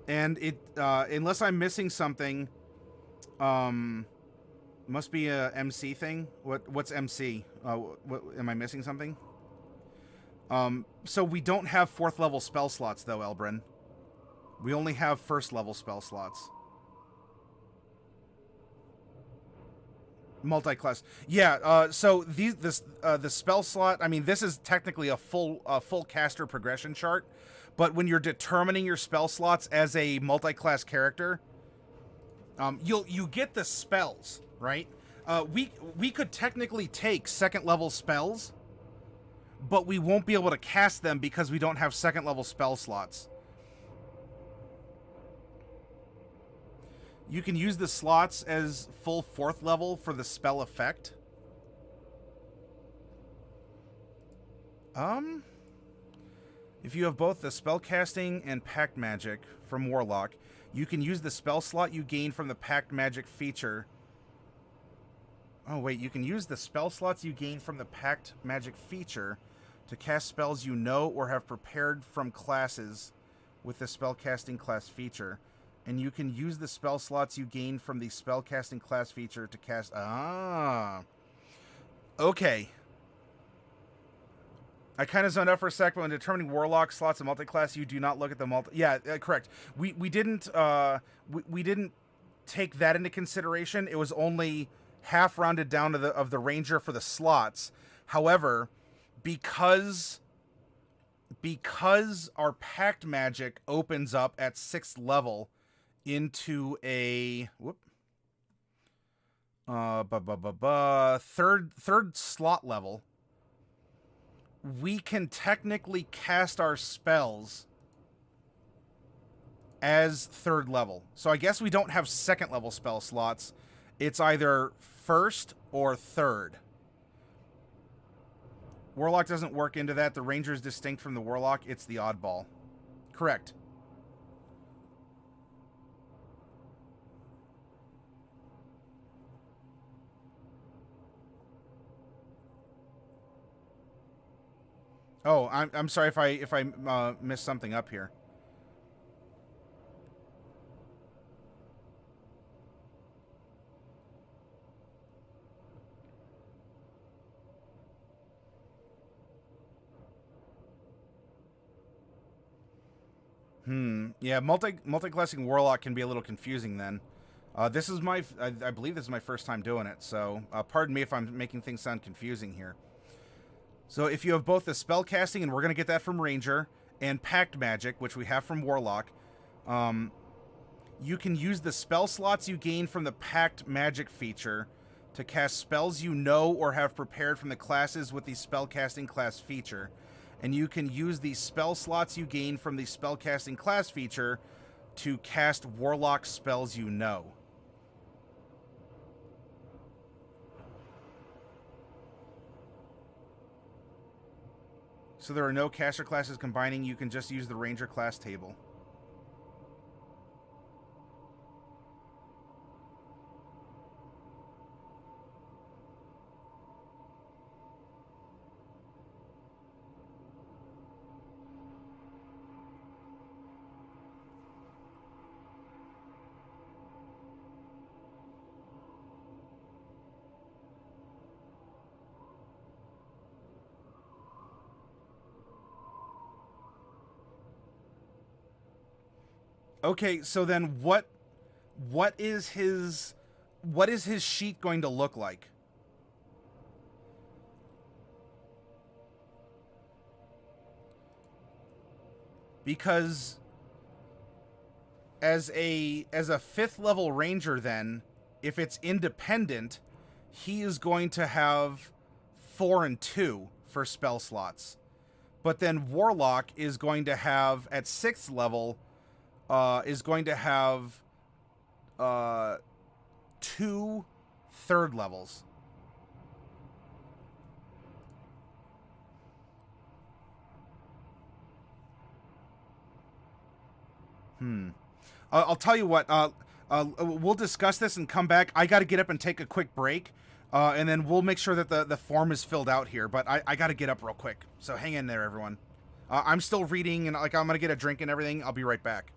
And it, unless I'm missing something, must be a MC thing. What's MC? What, am I missing something? So we don't have 4th level spell slots, though, Elbrin. We only have 1st level spell slots. Multi-class. Yeah, so the spell slot, I mean, this is technically a full caster progression chart, but when you're determining your spell slots as a multi-class character, you get the spells, right? We could technically take 2nd level spells, but we won't be able to cast them because we don't have 2nd level spell slots. You can use the slots as full 4th level for the spell effect. If you have both the spellcasting and Pact Magic from Warlock, you can use the spell slot you gain from the Pact Magic feature. Oh, wait, you can use the spell slots you gain from the Pact Magic feature to cast spells you know or have prepared from classes with the spellcasting class feature. And you can use the spell slots you gain from the spellcasting class feature to cast... Ah. Okay. I kind of zoned out for a sec, but when determining Warlock slots in multi-class, you do not look at the multi... Yeah, correct. We didn't take that into consideration. It was only half rounded down to of the Ranger for the slots. However, because our Pact Magic opens up at 6th level into a third slot level, we can technically cast our spells as 3rd level. So I guess we don't have 2nd level spell slots. It's either 1st or 3rd. Warlock doesn't work into that. The Ranger is distinct from the Warlock. It's the oddball. Correct. Oh, I'm sorry if I missed something up here. Yeah, multi-classing Warlock can be a little confusing then. This is I believe this is my first time doing it, so pardon me if I'm making things sound confusing here. So if you have both the spellcasting, and we're going to get that from Ranger, and Pact Magic, which we have from Warlock, you can use the spell slots you gain from the Pact Magic feature to cast spells you know or have prepared from the classes with the spellcasting class feature. And you can use the spell slots you gain from the spellcasting class feature to cast Warlock spells you know. So there are no caster classes combining. You can just use the ranger class table. Okay, so then what is his sheet going to look like? Because as a 5th level ranger, then if it's independent, he is going to have 4 and 2 for spell slots. But then warlock is going to have at 6th level is going to have 2 3rd levels. I'll tell you what. We'll discuss this and come back. I got to get up and take a quick break, and then we'll make sure that the form is filled out here. But I got to get up real quick. So hang in there, everyone. I'm still reading, and I'm gonna get a drink and everything. I'll be right back.